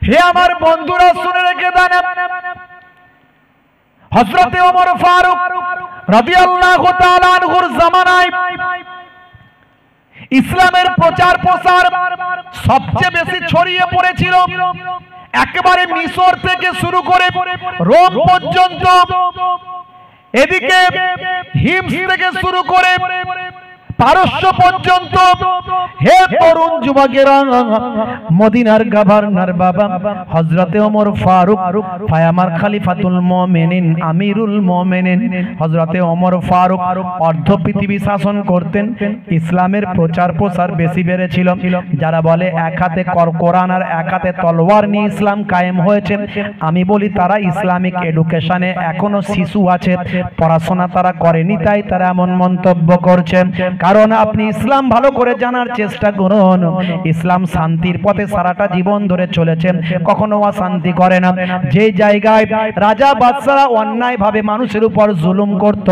হে আমার বন্ধুরা শুনে রেখে দেন, হযরত ওমর ফারুক রাদিয়াল্লাহু তাআলা আনহুর জামানায় ইসলামের প্রচার প্রসার সবচেয়ে বেশি ছড়িয়ে পড়েছিল। একেবারে মিশর থেকে শুরু করে রোম পর্যন্ত, এদিকে হিমস থেকে শুরু করে পারস্য পর্যন্ত। হে তরুণ যুবকেরা, মদিনার গভর্নর বাবা হযরতে ওমর ফারুক ফায়ামার খলিফাতুল মুমিনিন আমিরুল মুমিনিন হযরতে ওমর ফারুক অর্ধ পৃথিবী শাসন করতেন। ইসলামের প্রচার প্রসার বেশি বেড়েছিল। যারা বলে এক হাতে কোরআন আর এক হাতে তলোয়ার নিয়ে ইসলাম কায়েম হয়েছে, আমি বলি তারা ইসলামিক এডুকেশনে এখনো শিশু আছে, পড়াশোনা তারা করেনি, তাই তারা এমন মন্তব্য করছেন। কারণ আপনি ইসলাম ভালো করে জানার চেষ্টা করুন। ইসলাম শান্তির পথে সারাটা জীবন ধরে চলেছেন, কখনো অশান্তি করে না। যে জায়গায় রাজা বাদশারা অন্যায় ভাবে মানুষের উপর জুলুম করত,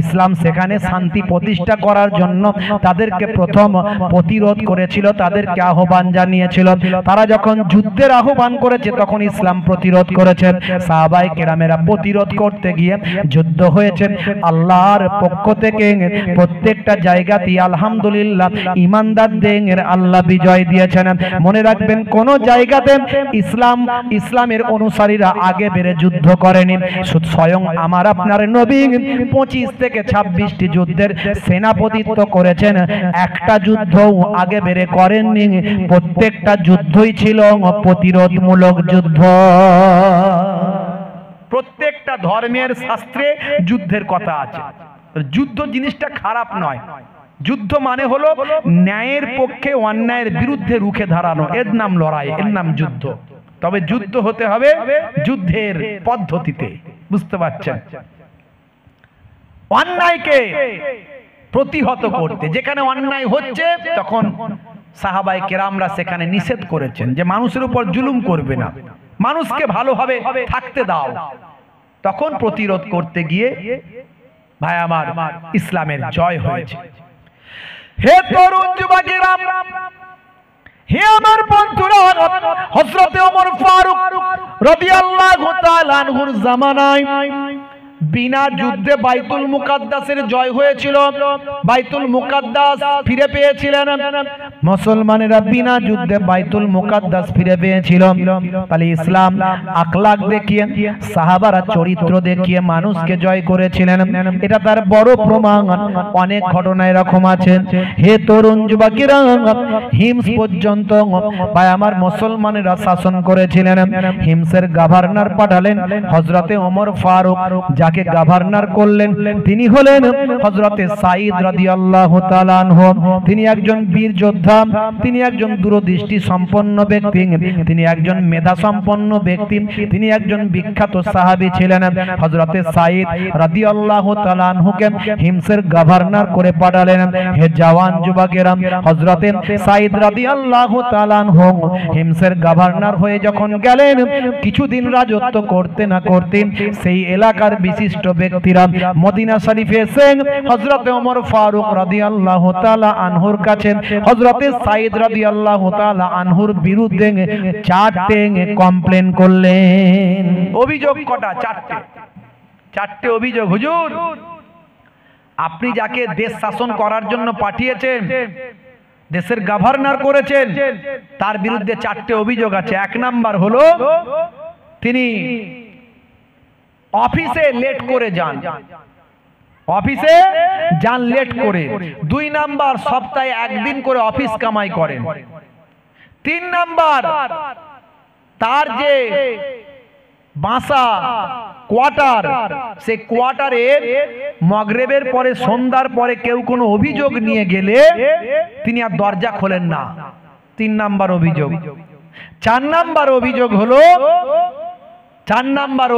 ইসলাম সেখানে শান্তি প্রতিষ্ঠা করার জন্য তাদেরকে প্রথম প্রতিরোধ করেছিল, তাদেরকে আহ্বান জানিয়েছিল। তারা যখন যুদ্ধের আহ্বান করেছে তখন ইসলাম প্রতিরোধ করেছে। সাহাবায়ে কেরামেরা প্রতিরোধ করতে গিয়ে যুদ্ধ হয়েছে। আল্লাহর পক্ষ থেকে প্রত্যেকটা জায়গাতে আলহামদুলিল্লাহ ইমানদারদের আল্লাহ বিজয় দিয়েছেন। মনে রাখবেন, কোন জায়গাতে ইসলামের অনুসারীরা আগে বেড়ে যুদ্ধ করেনি। স্বয়ং আমার আপনার নবী 25 থেকে 26টি যুদ্ধের সেনাপতিত্ব করেছেন, একটা যুদ্ধ আগে বেড়ে করেননি। প্রত্যেকটা যুদ্ধই ছিল প্রতিরোধমূলক যুদ্ধ। প্রত্যেকটা ধর্মের শাস্ত্রে যুদ্ধের কথা আছে। যুদ্ধ জিনিসটা খারাপ নয়। যুদ্ধ মানে হলো ন্যায়ের পক্ষে অন্যায়ের বিরুদ্ধে রুখে দাঁড়ানো, এর নাম লড়াই, এর নাম যুদ্ধ। তবে যুদ্ধ হতে হবে যুদ্ধের পদ্ধতিতে, বুঝতে পারছেন? অন্যায়কে প্রতিহত করতে, যেখানে অন্যায় হচ্ছে তখন সাহাবায়ে কেরামরা সেখানে নিষেধ করেছেন যে মানুষের উপর জুলুম করবে না, মানুষকে ভালোভাবে থাকতে দাও। তখন প্রতিরোধ করতে গিয়ে ভাই আমার ইসলামের জয় হয়েছে। হে তরুণ যুবকেরা, হে আমার বন্ধুরা, হযরত ওমর ফারুক রাদিয়াল্লাহু তাআলা আনহুর জামানায় বিনা যুদ্ধে বাইতুল মুকাদ্দাসের জয় হয়েছিল। বাইতুল মুকাদ্দাস ফিরে পেয়েছিলেন মুসলমানেরা, বিনা যুদ্ধে বাইতুল মুকাদ্দাস ফিরে পেয়েছিল। তাহলে ইসলাম আখলাক দেখিয়ে, সাহাবারা চরিত্র দেখিয়ে মানুষকে জয় করেছিলেন, এটা তার বড় প্রমাণ। অনেক ঘটনা এরকম আছে। হে তরুণ যুবকেরা, হিমস পর্যন্ত ভাই আমার মুসলমানেরা শাসন করেছিলেন। হিমসের গভর্নর পাঠালেন হযরতে ওমর ফারুক। যাকে গভর্নর করলেন তিনি হলেন হযরতে সাঈদ রাদিয়াল্লাহু তাআলা আনহু। তিনি একজন বীর যোদ্ধা, তিনি একজন দূরদৃষ্টি সম্পন্ন ব্যক্তি, তিনি একজন মেধা সম্পন্ন ব্যক্তি, তিনি একজন বিখ্যাত সাহাবী ছিলেন। হযরতে সাঈদ রাদিয়াল্লাহু তাআলা আনহুকে হিমসের গভর্নর করে পাঠালেন। হে জওয়ান যুবকেরা, হযরতে সাঈদ রাদিয়াল্লাহু তাআলা আনহু হিমসের গভর্নর হয়ে যখন গেলেন, কিছুদিন রাজত্ব করতে না করতে সেই এলাকার বিশিষ্ট ব্যক্তিরা মদিনা শরীফে এসে হযরতে ওমর ফারুক রাদিয়াল্লাহু তাআলা আনহুর কাছে হযরতে সাঈদ রাদিয়াল্লাহু তাআলা আনহুর বিরুদ্ধে 4টে কমপ্লেন করলেন। অভিযোগ কটা? 4টে অভিযোগ। হুজুর, আপনি যাকে দেশ শাসন করার জন্য পাঠিয়েছেন, দেশের গভর্নর করেছেন, তার বিরুদ্ধে 4টে অভিযোগ আছে। 1 নাম্বার হলো তিনি অফিসে লেট করে যান, অফিসে যান লেট করে। 2 নাম্বার সপ্তাহে 1 দিন করে অফিস কামাই করেন। 3 নাম্বার তার যে বাসা কোয়ার্টার, সেই কোয়ার্টারে মাগরিবের পরে সন্ধ্যার পরে কেউ কোনো অভিযোগ নিয়ে গেলে তিনি আর দরজা খোলেন না। 3 নাম্বার অভিযোগ। 4 নাম্বার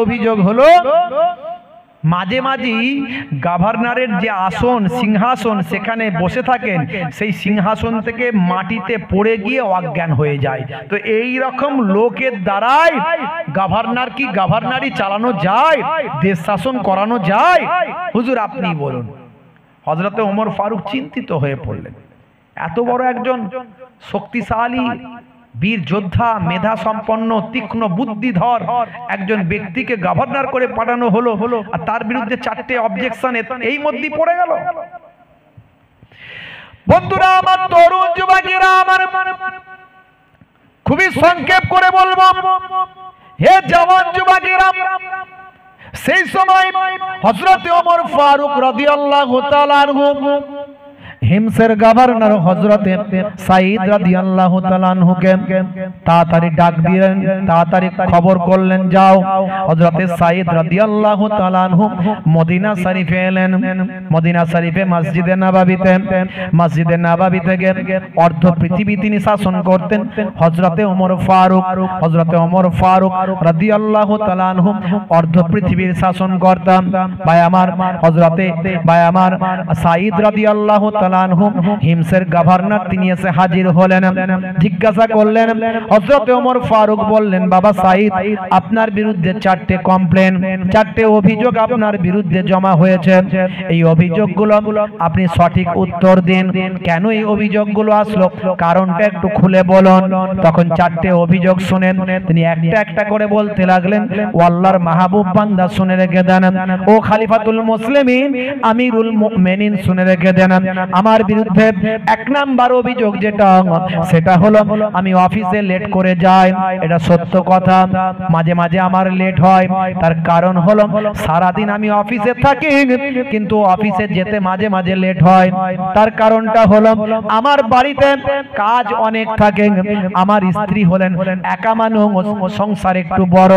অভিযোগ হলো মাঝে মাঝে গভর্নরের যে আসন সিংহাসন সেখানে বসে থাকেন, সেই সিংহাসন থেকে মাটিতে পড়ে গিয়ে অজ্ঞান হয়ে যায়। তো এই রকম লোকের দ্বারাই গভর্নর কি গভর্নরি চালানো যায়, দেশ শাসন করানো যায়? হুজুর আপনি বলুন। হযরতে ওমর ফারুক চিন্তিত হয়ে পড়লেন। এত বড় একজন শক্তিশালী বীর যোদ্ধা, মেধা সম্পন্ন, তীক্ষ্ণ বুদ্ধিধর একজন ব্যক্তিকে গভর্নর করে পাঠানো হলো, আর তার বিরুদ্ধে 4টে অবজেকশন এই মধ্যেই পড়ে গেল। বন্ধুরা আমার, তরুণ যুবকেরা আমার, খুবই সংক্ষেপ করে বলবো, হে জওয়ান যুবকেরা, সেই সময় হযরত ওমর ফারুক রাদিয়াল্লাহু তাআলা আনহু হিমসের গভর্নর হযরতে সাঈদ রাদিয়াল্লাহু তাআলা আনহুকে তাড়াতাড়ি ডাক দিলেন, তাড়াতাড়ি খবর করলেন, যাও। হযরতে সাঈদ রাদিয়াল্লাহু তাআলা আনহু মদিনা শরীফে এলেন। মদিনা শরীফে মসজিদে নববী থেকে অর্ধ পৃথিবী তিনি শাসন করতেন হযরতে ওমর ফারুক রাদিয়াল্লাহু তাআলা আনহু অর্ধ পৃথিবীর শাসন করতেন। ভাই আমার, হযরতে সাঈদ রাদিয়াল্লাহু তাআলা হিমসের গভর্নর তিনি এসে হাজির হলেন। জিজ্ঞাসা করলেন, হযরতে ওমর ফারুক বললেন, বাবা সাঈদ, আপনার বিরুদ্ধে 4টে কমপ্লেন, 4টে অভিযোগ আপনার বিরুদ্ধে জমা হয়েছে। এই অভিযোগগুলো আপনি সঠিক উত্তর দিন। কেন এই অভিযোগগুলো আসলো, কারণটা একটু খুলে বলুন। তখন 4টে অভিযোগ শুনেন তিনি একটা একটা করে বলতে লাগলেন। ও আল্লাহর মাহবুব বান্দা, শুনে রেখে দেন। ও খলিফাতুল মুসলিমিন, আমিরুল মুমিনিন, শুনে রেখে দেন। আমার বিরুদ্ধে 1 নাম্বার অভিযোগ যেটা, সেটা হলো আমি অফিসে লেট করে যাই। এটা সত্য কথা, মাঝে মাঝে আমার লেট হয়। তার কারণ হলো সারা দিন আমি অফিসে থাকি, কিন্তু অফিসে যেতে মাঝে মাঝে লেট হয়। তার কারণটা হলো আমার বাড়িতে কাজ অনেক থাকে। আমার স্ত্রী হলেন একা মানুষ, সংসার একটু বড়,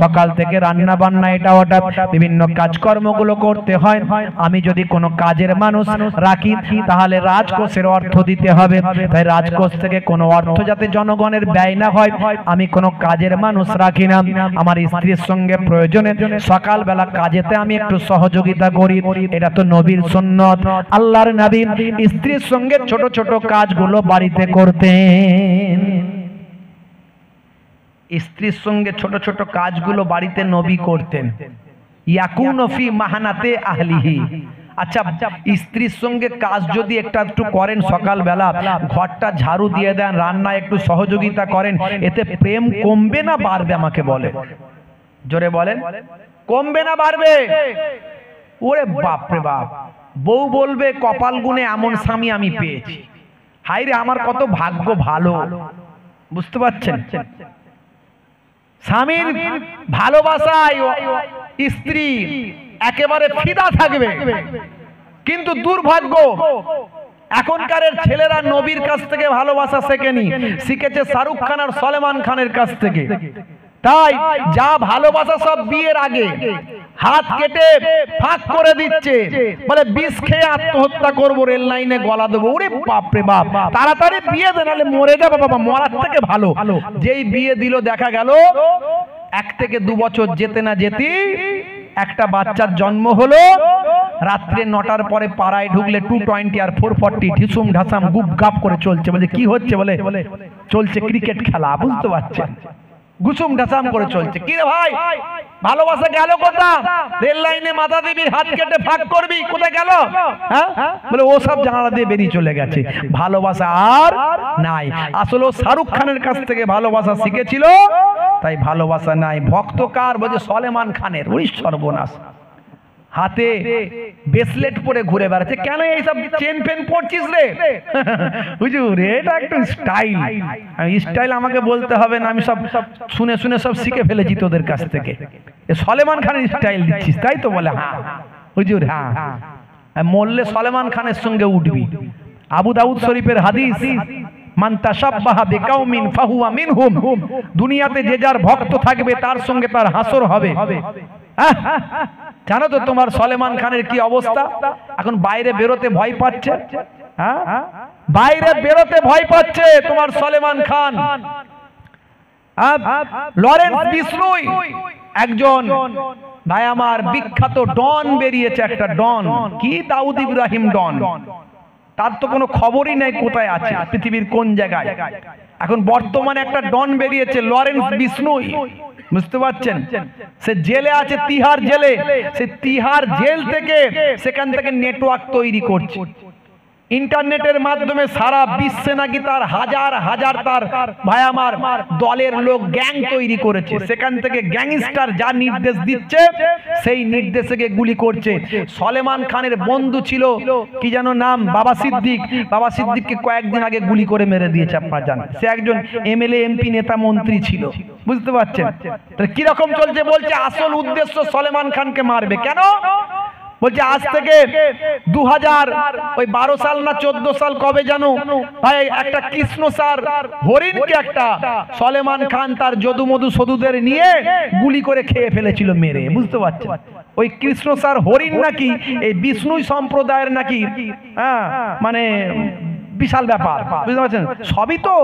সকাল থেকে রান্না বান্না এটা ওটা বিভিন্ন কাজকর্মগুলো করতে হয়। আমি যদি কোনো কাজের মানুষ রাখি তাহলে রাজকোষের অর্থ দিতে হবে, তাই রাজকোষ থেকে কোনো অর্থ যাতে জনগণের ব্যয় না হয়, আমি কোনো কাজের মানুষ রাখি না। আমার স্ত্রীর সঙ্গে প্রয়োজনে সকালবেলা কাজেতে আমি একটু সহযোগিতা করি। এটা তো নবীর সুন্নত। আল্লাহর নবী স্ত্রীর সঙ্গে ছোট ছোট কাজগুলো বাড়িতে করতেন। স্ত্রীর সঙ্গে ছোট ছোট কাজগুলো বাড়িতে নবী করতেন। ইয়াকুনু ফি মাহানাতে আহলিহি। আচ্ছা, স্ত্রীর সঙ্গে কাজ যদি একটু করেন, সকালবেলা ঘরটা ঝাড়ু দিয়ে দেন, রান্না একটু সহযোগিতা করেন, এতে প্রেম কমবে না বাড়বে? আমাকে বলে, জোরে বলেন, কমবে না বাড়বে? ওরে বাপ রে বাপ, বউ বলবে কপাল গুনে এমন স্বামী আমি পেয়েছি, হায় রে আমার কত ভাগ্য ভালো। বুঝতে পারছেন? স্বামীর ভালোবাসায় স্ত্রী একেবারে ফিদা থাকবে, কিন্তু দুর্ভাগ্য এখনকার ছেলেরা নবীর কাছ থেকে ভালোবাসা শেখেনি, শিখেছে শাহরুখ খান আর সলমান খানের কাছ থেকে। তাই যা ভালোবাসা সব বিয়ের আগে হাত কেটে ফাঁক করে দিচ্ছে, বলে বিষ খেয়ে আত্মহত্যা করবো, রেল লাইনে গলা দেবো। ওরে বাপ রে বাপ, তাড়াতাড়ি বিয়ে দে, নাহলে মরে যাবে বাবা, মরার থেকে ভালো। যেই বিয়ে দিল দেখা গেল 1 থেকে 2 বছর যেতে না যেতে একটা বাচ্চার জন্ম হলো। রাত্রে 9টার পরে পাড়ায় ঢুকলে 220 আর 440 ঢিসুম ঢাসাম গুপ গাপ করে চলছে। বলে কি হচ্ছে? বলে চলছে ক্রিকেট খেলা। বুঝতে পারছেন? গুসুম ঢাসাম করে চলছে। কি রে ভাই, ভালোবাসা গেল কোথায়? রেল লাইনে মাথা দিবি, হাত কেটে ফাঁক করবি, কোথায় গেল? হ্যাঁ, বলে ও সব জানালা দিয়ে বেরিয়ে চলে গেছে। ভালোবাসা আর নাই। আসলে শাহরুখ খানের কাছ থেকে ভালোবাসা শিখেছিল, তাই ভালোবাসা নাই। ভক্ত কার? বলে সলমান খানের। ওই সর্বনাশ, হাতে ব্রেসলেট পরে ঘুরে বেড়াচ্ছে। কেন এইসব চেন পেন পড়ছিস রে? হুজুর এটা একটু স্টাইল। স্টাইল আমাকে বলতে হবে না, আমি সব শুনে শুনে সব শিখে ফেলেছি তোদের কাছ থেকে। সলমান খানের স্টাইল দিচ্ছিস, তাই তো? বলে হ্যাঁ হুজুর, হ্যাঁ, মরলে সলমান খানের সঙ্গে উঠবি। আবু দাউদ শরীফের হাদিস, মান তাশাব্বাহা বিকাউমিন ফাহুয়া মিনহুম। দুনিয়াতে যে যার ভক্ত থাকবে তার সঙ্গে তার হাসর হবে। জানো তো তোমার সলমান খানের কি অবস্থা? এখন বাইরে বেরোতে ভয় পাচ্ছে। হ্যাঁ, বাইরে বেরোতে ভয় পাচ্ছে তোমার সলমান খান। লরেন্স বিষ্ণুই একজন ভাই আমার বিখ্যাত ডন বেরিয়েছে, একটা ডন। কি? দাউদ ইব্রাহিম ডন। তার তো কোনো খবরই নেই কোথায় আছে, পৃথিবীর কোন জায়গায়। এখন বর্তমানে একটা ডন বেরিয়েছে, লরেন্স বিষ্ণুই। বুঝতে পারছেন? সে জেলে আছে, তিহার জেলে। সে তিহার জেল থেকে সেখান থেকে নেটওয়ার্ক তৈরি করছে। ইন্টারনেটের মাধ্যমে সারা বিশ্বে নাকি তার হাজার হাজার তার ভাই আমার দলের লোক গ্যাং তৈরি করেছে, সেখান থেকে গ্যাংস্টার যা নির্দেশ দিচ্ছে সেই নির্দেশকে গুলি করছে। সলেমান খানের বন্ধু ছিল কি যেন নাম, বাবা সিদ্দিক, বাবা সিদ্দিককে কয়েকদিন আগে গুলি করে মেরে দিয়েছে, আপনারা জানেন। সে একজন এমএলএ এমপি নেতা মন্ত্রী ছিল, বুঝতে পারছেন? তাহলে কিরকম চলছে বলছে আসল উদ্দেশ্য সলেমান খানকে মারবে। কেন বলছে আজ থেকে 2012 সাল না 14 সাল কবে জানো ভাই, একটা কৃষ্ণসার হরিণকে একটা সলেমান খান তার যদু মধু সদুদের নিয়ে গুলি করে খেয়ে ফেলেছিল মেরে, বুঝতে পারছেন? ওই কৃষ্ণসার হরিণ নাকি এই বিষ্ণু সম্প্রদায়ের নাকি মানে বিশাল ব্যাপার, বুঝতে পারছেন? সবই তো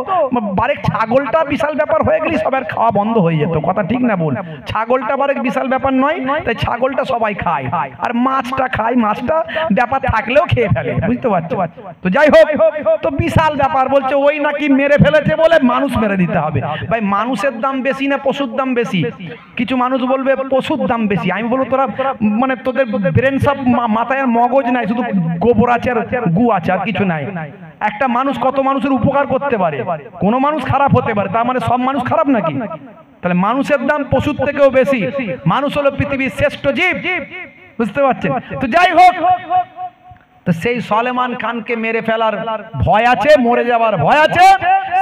বারেক ছাগলটা বিশাল ব্যাপার হয়ে গেলে সবার খাওয়া বন্ধ হয়ে যেত, কথা ঠিক না বল? ছাগলটা বারেক বিশাল ব্যাপার নয়, তাই ছাগলটা সবাই খায়, আর মাছটা খায়, মাছটা ব্যাপার থাকলেও খেয়ে ফেলে, বুঝতে পারছো? তো যাই হোক, তো বিশাল ব্যাপার বলছে ওই নাকি মেরে ফেলেছে বলে মানুষ মেরে দিতে হবে। ভাই মানুষের দাম বেশি না পশুর দাম বেশি? কিছু মানুষ বলবে পশুর দাম বেশি। আমি বলবো তোরা মানে তোদের ব্রেন সব মাথায় মগজ নাই, শুধু গোবর আছে আর গু আছে, আর কিছু নাই। একটা মানুষ কত মানুষের উপকার করতে পারে, কোন মানুষ খারাপ হতে পারে, তার মানে সব মানুষ খারাপ নাকি? তাহলে মানুষের দাম পশুর থেকেও বেশি। মানুষ হলো পৃথিবীর শ্রেষ্ঠ জীব, বুঝতে পারছেন? তো যাই হোক, তো সেই সলেমান খানকে মেরে ফেলার ভয় আছে, মরে যাওয়ার ভয় আছে,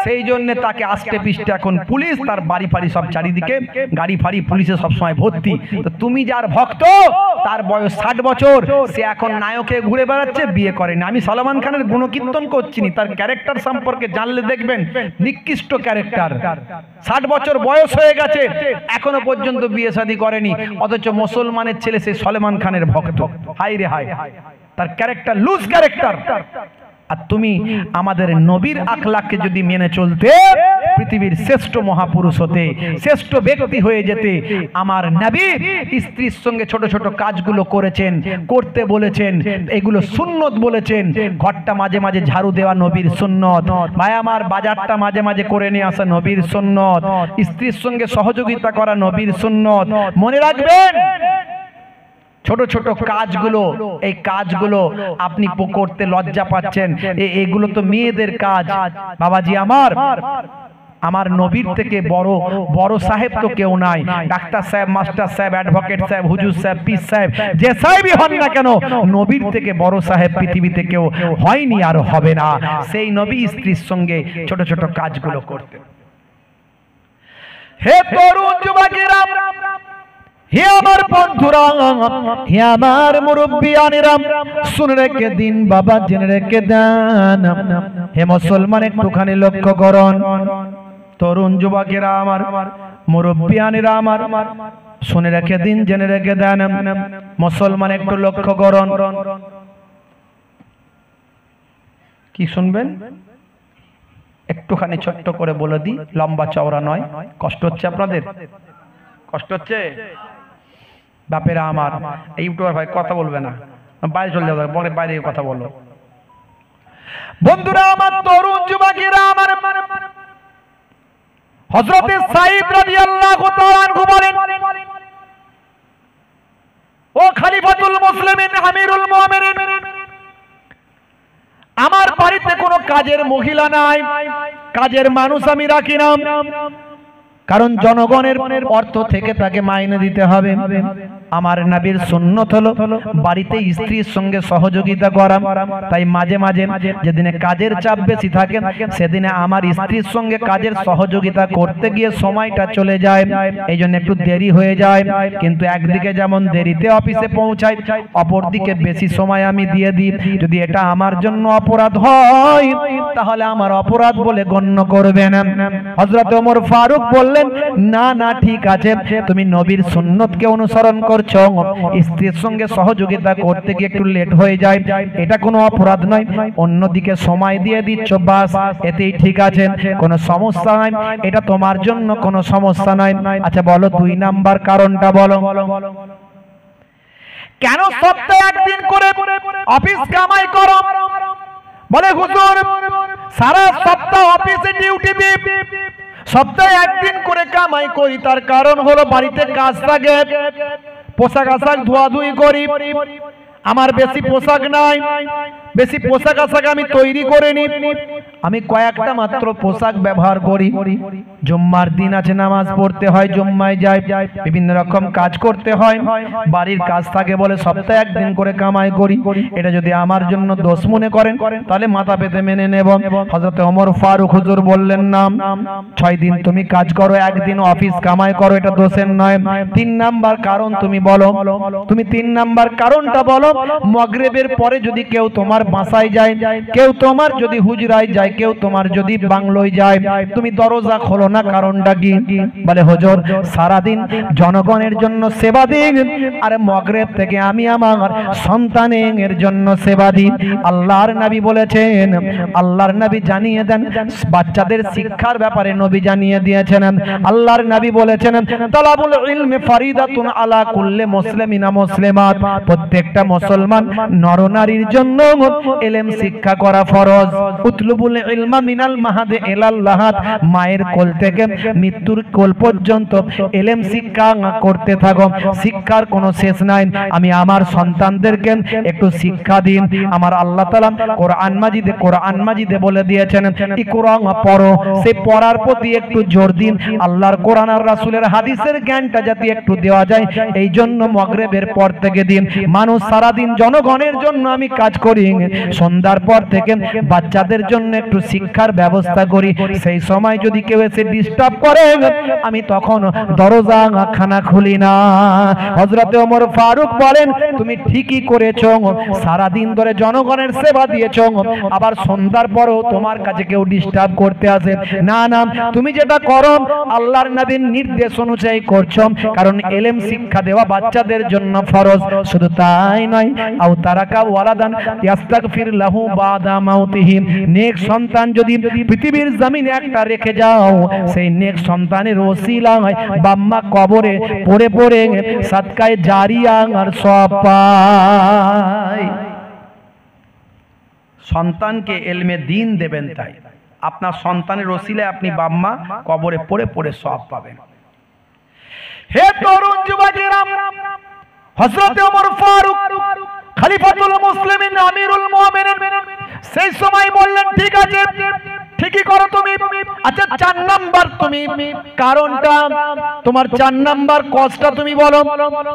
সেই জন্য তাকে আস্তে পিষ্টে এখন পুলিশ তার বাড়ি ফাড়ি সব চারিদিকে গাড়ি ফাড়ি পুলিশে সবসময় ভর্তি। তো তুমি যার ভক্ত, তার বয়স 60 বছর, সে এখন নায়কে ঘুরে বেড়াচ্ছে, বিয়ে করেনি। আমি সলমান খানের গুণকীর্তন করছি না, তার ক্যারেক্টার সম্পর্কে জানলে দেখবেন নিকৃষ্ট ক্যারেক্টার। 60 বছর বয়স হয়ে গেছে, এখনো পর্যন্ত বিয়ে শাদী করেনি, অথচ মুসলমানের ছেলে সে সলমান খানের ভক্ত। হাই রে হাই, তার ক্যারেক্টার লুজ ক্যারেক্টার। আর তুমি আমাদের নবীর আখলাককে যদি মেনে চলতে, পৃথিবীর শ্রেষ্ঠ মহাপুরুষ হতে, শ্রেষ্ঠ ব্যক্তি হয়ে যেতে, আমার নবী স্ত্রীর সঙ্গে ছোট ছোট কাজগুলো করেছেন, করতে বলেছেন, এগুলো সুন্নত বলেছেন। ঘরটা মাঝে মাঝে ঝাড়ু দেওয়া নবীর সুন্নত, ভাই আমার বাজারটা মাঝে মাঝে করে নিয়ে আসা নবীর সুন্নত, স্ত্রীর সঙ্গে সহযোগিতা করা নবীর সুন্নত। মনে রাখবেন ছোট ছোট কাজগুলো, এই কাজগুলো আপনি করতে লজ্জা পাচ্ছেন, এগুলো তো মেয়েদের কাজ। বাবাজি আমার, আমার নবীর থেকে বড় বড় সাহেব তো কেউ নাই। ডাক্তার সাহেব, মাস্টার সাহেব, অ্যাডভোকেট সাহেব, হুজুর সাহেব, পীর সাহেব, যে সাহেবই হন না কেন, নবীর থেকে বড় সাহেব পৃথিবীতে কেউ হয়নি আর হবে না। সেই নবী স্ত্রীর সঙ্গে ছোট ছোট কাজগুলো করতেন। হে তরুণ যুবকেরা, হে আমার বন্ধুরা, হে আমার মুরব্বিয়ানেরা, শুনে রেখে দিন বাবা, জেনে রেখে দেন। হে মুসলমান, একটুখানি লক্ষ্য করুন। তরুণ যুবকেরা আমার, মুরব্বিয়ানেরা আমার, শুনে রেখে দিন, জেনে রেখে দেন। মুসলমান একটু লক্ষ্য করুন। কি শুনবেন? একটুখানি ছোট্ট করে বলে দিই, লম্বা চওড়া নয়। কষ্ট হচ্ছে আপনাদের? কষ্ট হচ্ছে? বাপেরা আমার, এই ইউটিউবার ভাই কথা বলবে না, বাইরে চলে যাবে, পরে বাইরে কথা বলো। বন্ধুরা আমার, তরুণ যুবকেরা আমার, হযরত সাঈদ রাদিয়াল্লাহু তাআলা আনহু বলেন, ও খলিফাতুল মুসলিমিন, আমিরুল মুমিনিন, আমার বাড়িতে কোনো কাজের মহিলা নাই, কাজের মানুষ আমি রাখি না, কারণ জনগণের অর্থ থেকে তাকে মাইনে দিতে হবে। আমার নবীর সুন্নত হলো বাড়িতে স্ত্রীর সঙ্গে সহযোগিতা করা। তাই মাঝে মাঝে যেদিনে কাজের চাপ বেশি থাকে, সেদিনে আমার স্ত্রীর সঙ্গে কাজের সহযোগিতা করতে গিয়ে সময়টা চলে যায়, এই জন্য একটু দেরি হয়ে যায়। কিন্তু একদিকে যেমন দেরিতে অফিসে পৌঁছাই, অপরদিকে বেশি সময় আমি দিয়ে দিই। যদি এটা আমার জন্য অপরাধ হয়, তাহলে আমার অপরাধ বলে গণ্য করবেন। হযরত ওমর ফারুক বললেন, না না, ঠিক আছে, তুমি নবীর সুন্নতকে অনুসরণ করছো, স্ত্রীর সঙ্গে সহযোগিতা করতে গিয়ে একটু লেট হয়ে যায়, এটা কোনো অপরাধ নয়, অন্যদিকে সময় দিয়ে দিচ্ছ, বাস এতেই ঠিক আছে, কোনো সমস্যা নাই, এটা তোমার জন্য কোনো সমস্যা নাই। আচ্ছা বলো, 2 নাম্বার কারণটা বলো। কেন সপ্তাহে একদিন করে অফিস কামাই করো? বলে হুজুর, সারা সপ্তাহ অফিসে ডিউটি দিই, সপ্তাহে একদিন করে কামাই করি, তার কারণ হলো বাড়িতে কাজ থাকে, পোশাক আশাক ধোয়াধুয়ি করি, আমার বেশি পোশাক নাই, বেশি পোশাক আশাক আমি তৈরি করে নি, আমি কয়েকটা মাত্র পোশাক ব্যবহার করি। জুম্মার দিন আছে, নামাজ পড়তে হয়, জুম্মায় যাই, বিভিন্ন রকম কাজ করতে হয়, বাড়ির কাজ থাকে বলে সপ্তাহে একদিন করে কামাই করি। এটা যদি আমার জন্য দোষ মনে করেন তাহলে মাথা পেতে মেনে নেব। হযরত ওমর ফারুক হুজুর বললেন না, 6 দিন তুমি কাজ করো, একদিন অফিস কামাই করো, এটা দোষের নয়। 3 নাম্বার কারণ তুমি বলো, তুমি 3 নাম্বার কারণটা বলো। মাগরিবের পরে যদি কেউ তোমার বাসায় যায়, কেউ তোমার যদি হুজরায় যায়, কেউ তোমার যদি বাংলোয় যায়, তুমি দরজা খোলো না, কারণটা কি? বলে হুজুর সারা দিন জনগণের জন্য সেবা দিই, আর মাগরিব থেকে আমি আমার সন্তানের জন্য সেবা দিই। আল্লাহর নবী বলেছেন, আল্লাহর নবী জানিয়ে দেন বাচ্চাদের শিক্ষার ব্যাপারে, নবী জানিয়ে দিয়েছেন, আল্লাহর নবী বলেছেন তালাবুল ইলমি ফারিদাতুন আলা কুল্লি মুসলিমিন ওয়া মুসলিমাত, প্রত্যেকটা মুসলমান নরনারীর জন্য ইলম শিক্ষা করা ফরজ। উতলুবুল ইলমা মিনাল মাহাদ ইলাল লাহাদ, মায়ের কোল থেকে মৃত্যুর কোল পর্যন্ত ইলম শিক্ষা করতে থাকো, শিক্ষার কোনো শেষ নাই। আমি আমার সন্তানদেরকে একটু শিক্ষা দিন। আমার আল্লাহ তাআলা কোরআন মাজিদে বলে দিয়েছেন ইকরা, পড়ো। সেই পড়ার প্রতি একটু জোর দিন। আল্লাহর কোরআন আর রাসূলের হাদিসের জ্ঞানটা যাতে একটু দেওয়া যায়, এই জন্য মাগরিবের পর থেকে দিন। মানুষ সারা দিন জনগণের জন্য আমি কাজ করি, সন্ধ্যার পর থেকে বাচ্চাদের জন্য একটু শিক্ষার ব্যবস্থা করি। সেই সময় যদি কেউ এসে ডিস্টার্ব করে, আমি তখন দরজা খানা খুলি না। হযরত ওমর ফারুক বলেন তুমি ঠিকই করেছো, সারা দিন ধরে জনগণের সেবা দিয়েছো, আবার সন্ধ্যার পরেও তোমার কাছে কেউ ডিস্টার্ব করতে আসে না। না, তুমি যেটা করো আল্লাহর নবীর নির্দেশ অনুযায়ী করছো, কারণ ইলম শিক্ষা দেওয়া বাচ্চাদের জন্য ফরজ। শুধু তাই নয়, আও তারাকা ওয়ালাদান ইস্তাগফির লাহু বাদা মাউতিহি, নেক সন্তান যদি পৃথিবীর জমিনে একটা রেখে যাও, সেই নেক সন্তানের ওসিলায় বাম্মা কবরে পড়ে পড়ে সাদকায়ে জারিয়া আর সওয়াব পায়। সন্তানকে ইলমে দ্বীন দেবেন, তাই আপনার সন্তানের ওসিলায় আপনি বাম্মা কবরে পড়ে পড়ে সওয়াব পাবেন। হে তরুণ যুবকেরা, হযরত ওমর ফারুক খলিফাতুল মুসলিমিন আমিরুল মুমিনিন সেই সময় বললেন ঠিক আছে, ঠিকই করো তুমি। আচ্ছা 4 নাম্বার তুমি কারণটা, তোমার 4 নাম্বার কজটা তুমি বলো,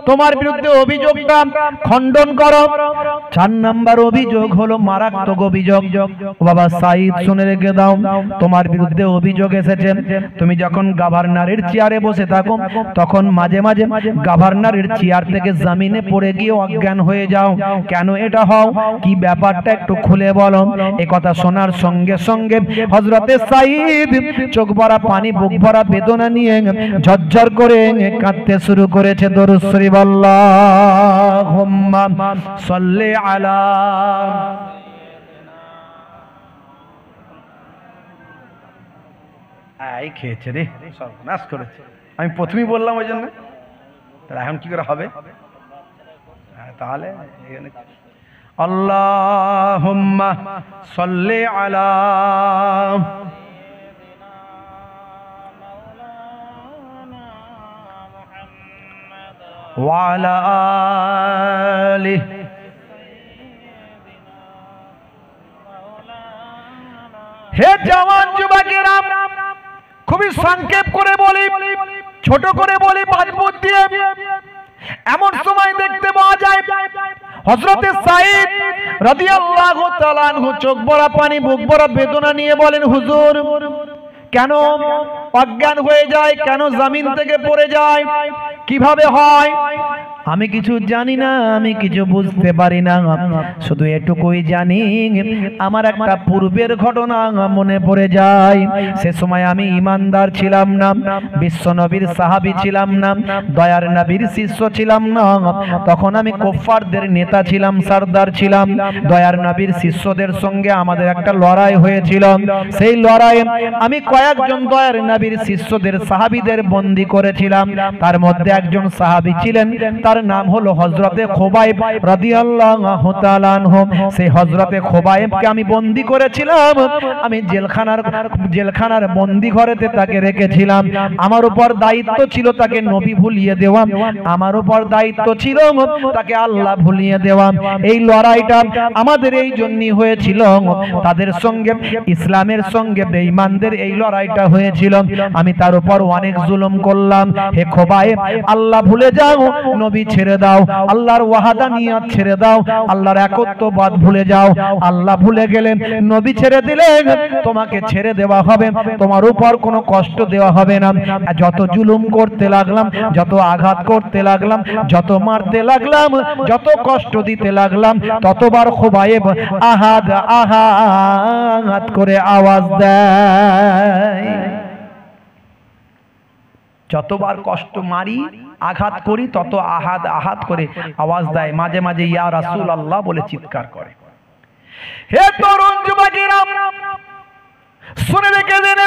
তোমার বিরুদ্ধে অভিযোগটা খণ্ডন করো। 4 নাম্বার অভিযোগ হলো মারাত্মক অভিযোগ। বাবা সাইদ শুনে রেখে দাও, তোমার বিরুদ্ধে অভিযোগ এসেছে তুমি যখন গভর্নরের চেয়ারে বসে থাকো, তখন মাঝে মাঝে গভর্নরের চেয়ার থেকে জমিনে পড়ে গিয়ে অজ্ঞান হয়ে যাও। কেন এটা হও, কি ব্যাপারটা একটু খুলে বলো। এই কথা শোনার সঙ্গে সঙ্গে হযরতে সাইদ চোখ ভরা পানি, বুক ভরা বেদনা নিয়ে ঝরঝর করে কাঁদতে শুরু করেছে। দরুদ শরীফ আল্লাহুম্মা সাল্লি আলা। আই খেয়েছে রে, সর্বনাশ করেছে। আমি প্রথমেই বললাম ওই জন্য, তাহলে এখন কি করে হবে? তাহলে আল্লাহুম্মা সাল্লি আলা ওয়া আলা আলিহি। হে জওয়ান যুবকেরা, খুবই সংক্ষেপ করে বলি, ছোট করে বলি, বাজবুত দিয়ে। এমন সময় দেখতে পাওয়া যায় হযরতে সাইদ রাদিয়াল্লাহু তাআলা আনহু চোখ ভরা পানি, বুক ভরা বেদনা নিয়ে বলেন হুজুর কেন অজ্ঞান হয়ে যায়, কেন জমিন থেকে পড়ে যায়, কিভাবে হয়? আমি কিছু জানি না, আমি কিছু বুঝতে পারি না, শুধু এটুকুই জানি আমার একটা পূর্বের ঘটনা মনে পড়ে যায়। সে সময় আমি ইমানদার ছিলাম না, বিশ্ব নবীর সাহাবী ছিলাম না, দয়ার নবীর শিষ্য ছিলাম না। তখন আমি কুফফারদের নেতা ছিলাম, সরদার ছিলাম। দয়ার নবীর শিষ্যদের সঙ্গে আমাদের একটা লড়াই হয়েছিল। সেই লড়াইয়ে আমি কয়েকজন দয়ার নবী নবীর শিষ্যদের সাহাবীদের বন্দী করেছিলাম। তার মধ্যে একজন সাহাবী ছিলেন, তার নাম হলো হযরতে খুবাইব রাদিয়াল্লাহু তাআলা আনহু। সেই হযরতে খুবাইবকে আমি বন্দী করেছিলাম। আমি জেলখানার বন্দী ঘরেতে তাকে রেখেছিলাম। আমার উপর দায়িত্ব ছিল তাকে নবী ভুলিয়ে দেওয়া, আমার উপর দায়িত্ব ছিল তাকে আল্লাহ ভুলিয়ে দেওয়া। এই লড়াইটা আমাদের এই জন্যই হয়েছিল, তাদের সঙ্গে ইসলামের সঙ্গে বেঈমানদের এই লড়াইটা হয়েছিল। আমি তার উপর অনেক জুলুম করলাম। হে খুবাইব, আল্লাহ ভুলে যাও, নবী ছেড়ে দাও, আল্লাহর ওয়াহাদানিয়াত ছেড়ে দাও, আল্লাহর একত্ববাদ ভুলে যাও। আল্লাহ ভুলে গেলেন, নবী ছেড়ে দিলেন, তোমাকে ছেড়ে দেওয়া হবে, তোমার উপর কোনো কষ্ট দেওয়া হবে না। যত জুলুম করতে লাগলাম, যত আঘাত করতে লাগলাম, যত মারতে লাগলাম, যত কষ্ট দিতে লাগলাম, ততবার খুবাইব আহাদ আহাদ করে আওয়াজ দেয়। যতবার কষ্ট মারি, আঘাত করি, তত আহাদ আহাদ করে আওয়াজ দেয়। মাঝে মাঝে ইয়া রাসূলুল্লাহ বলে চিৎকার করে। হে তরুণ যুবকেরা, শুনে রেখে দেন,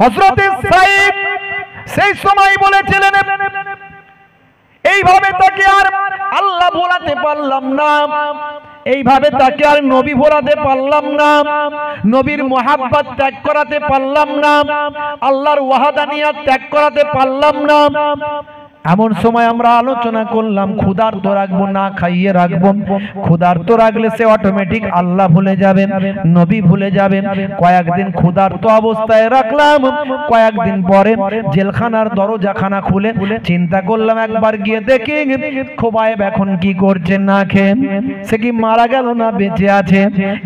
হযরত সাইদ সেই সময় বলেছিলেন, এইভাবে তাকে আর আল্লাহ ভোলাতে পারলাম না, এইভাবে তাকে আর নবী ভোলাতে পারলাম না, নবীর মুহাব্বত ত্যাগ করাতে পারলাম না, আল্লাহর ওয়াহাদানিয়াত ত্যাগ করাতে পারলাম না। এমন সময় আমরা আলোচনা করলাম, ক্ষুধার্ত রাখবো না খাইয়ে রাখবো। ক্ষুধার্ত রাখলে সে অটোমেটিক আল্লাহ ভুলে যাবে, নবী ভুলে যাবে। কয়েকদিন ক্ষুধার্ত অবস্থায় রাখলাম, কয়েকদিন পরে জেলখানার দরজাখানা খুলে চিন্তা করলাম, একবার গিয়ে দেখি খুবাইব এখন কি করছে না খেয়ে, সে কি মারা গেল না বেঁচে আছে।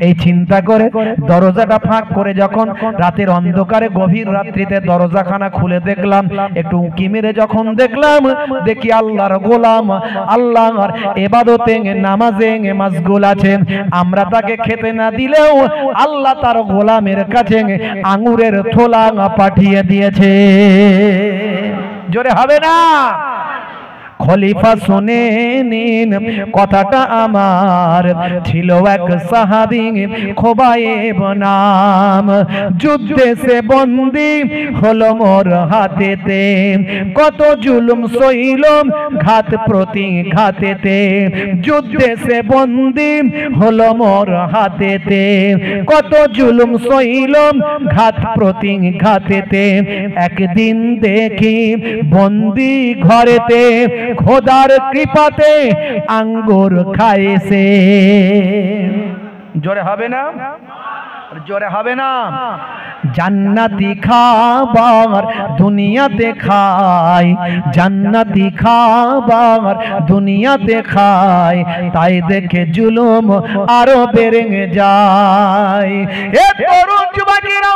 এই চিন্তা করে দরজাটা ফাঁক করে যখন রাতের অন্ধকারে গভীর রাত্রিতে দরজাখানা খুলে দেখলাম, একটু উঁকি মেরে যখন দেখলাম, দেখি আল্লাহর গোলাম আল্লাহর ইবাদতে নামাজে মাশগুল আছে। আমরা তাকে খেতে না দিলেও আল্লাহ তার গোলামের কাছে আঙ্গুরের থোলা পাঠিয়ে দিয়েছে। জোরে হবে না? খলিফা শুনে নিন কথাটা আমার, ছিল এক সাহাবী খুবাইব নাম, যুদ্ধে সে বন্দী হলো মোর হাতেতে, কত জুলুম সইলাম ঘাত প্রতি ঘাতেতে, যুদ্ধে সে বন্দী হলো মোর হাতেতে, কত জুলুম সইলাম ঘাত প্রতি ঘাতেতে। একদিন দেখি বন্দী ঘরেতে খোদার কৃপাতে আঙ্গুর খাইছে। জোরে হবে না? জোরে হবে না? জান্নাতি খাবার দুনিয়াতে খাই, জান্নাতি খাবার দুনিয়াতে খাই, তাই দেখে জুলুম আরো বেড়ে যায়। এ তরুণ যুবকেরা,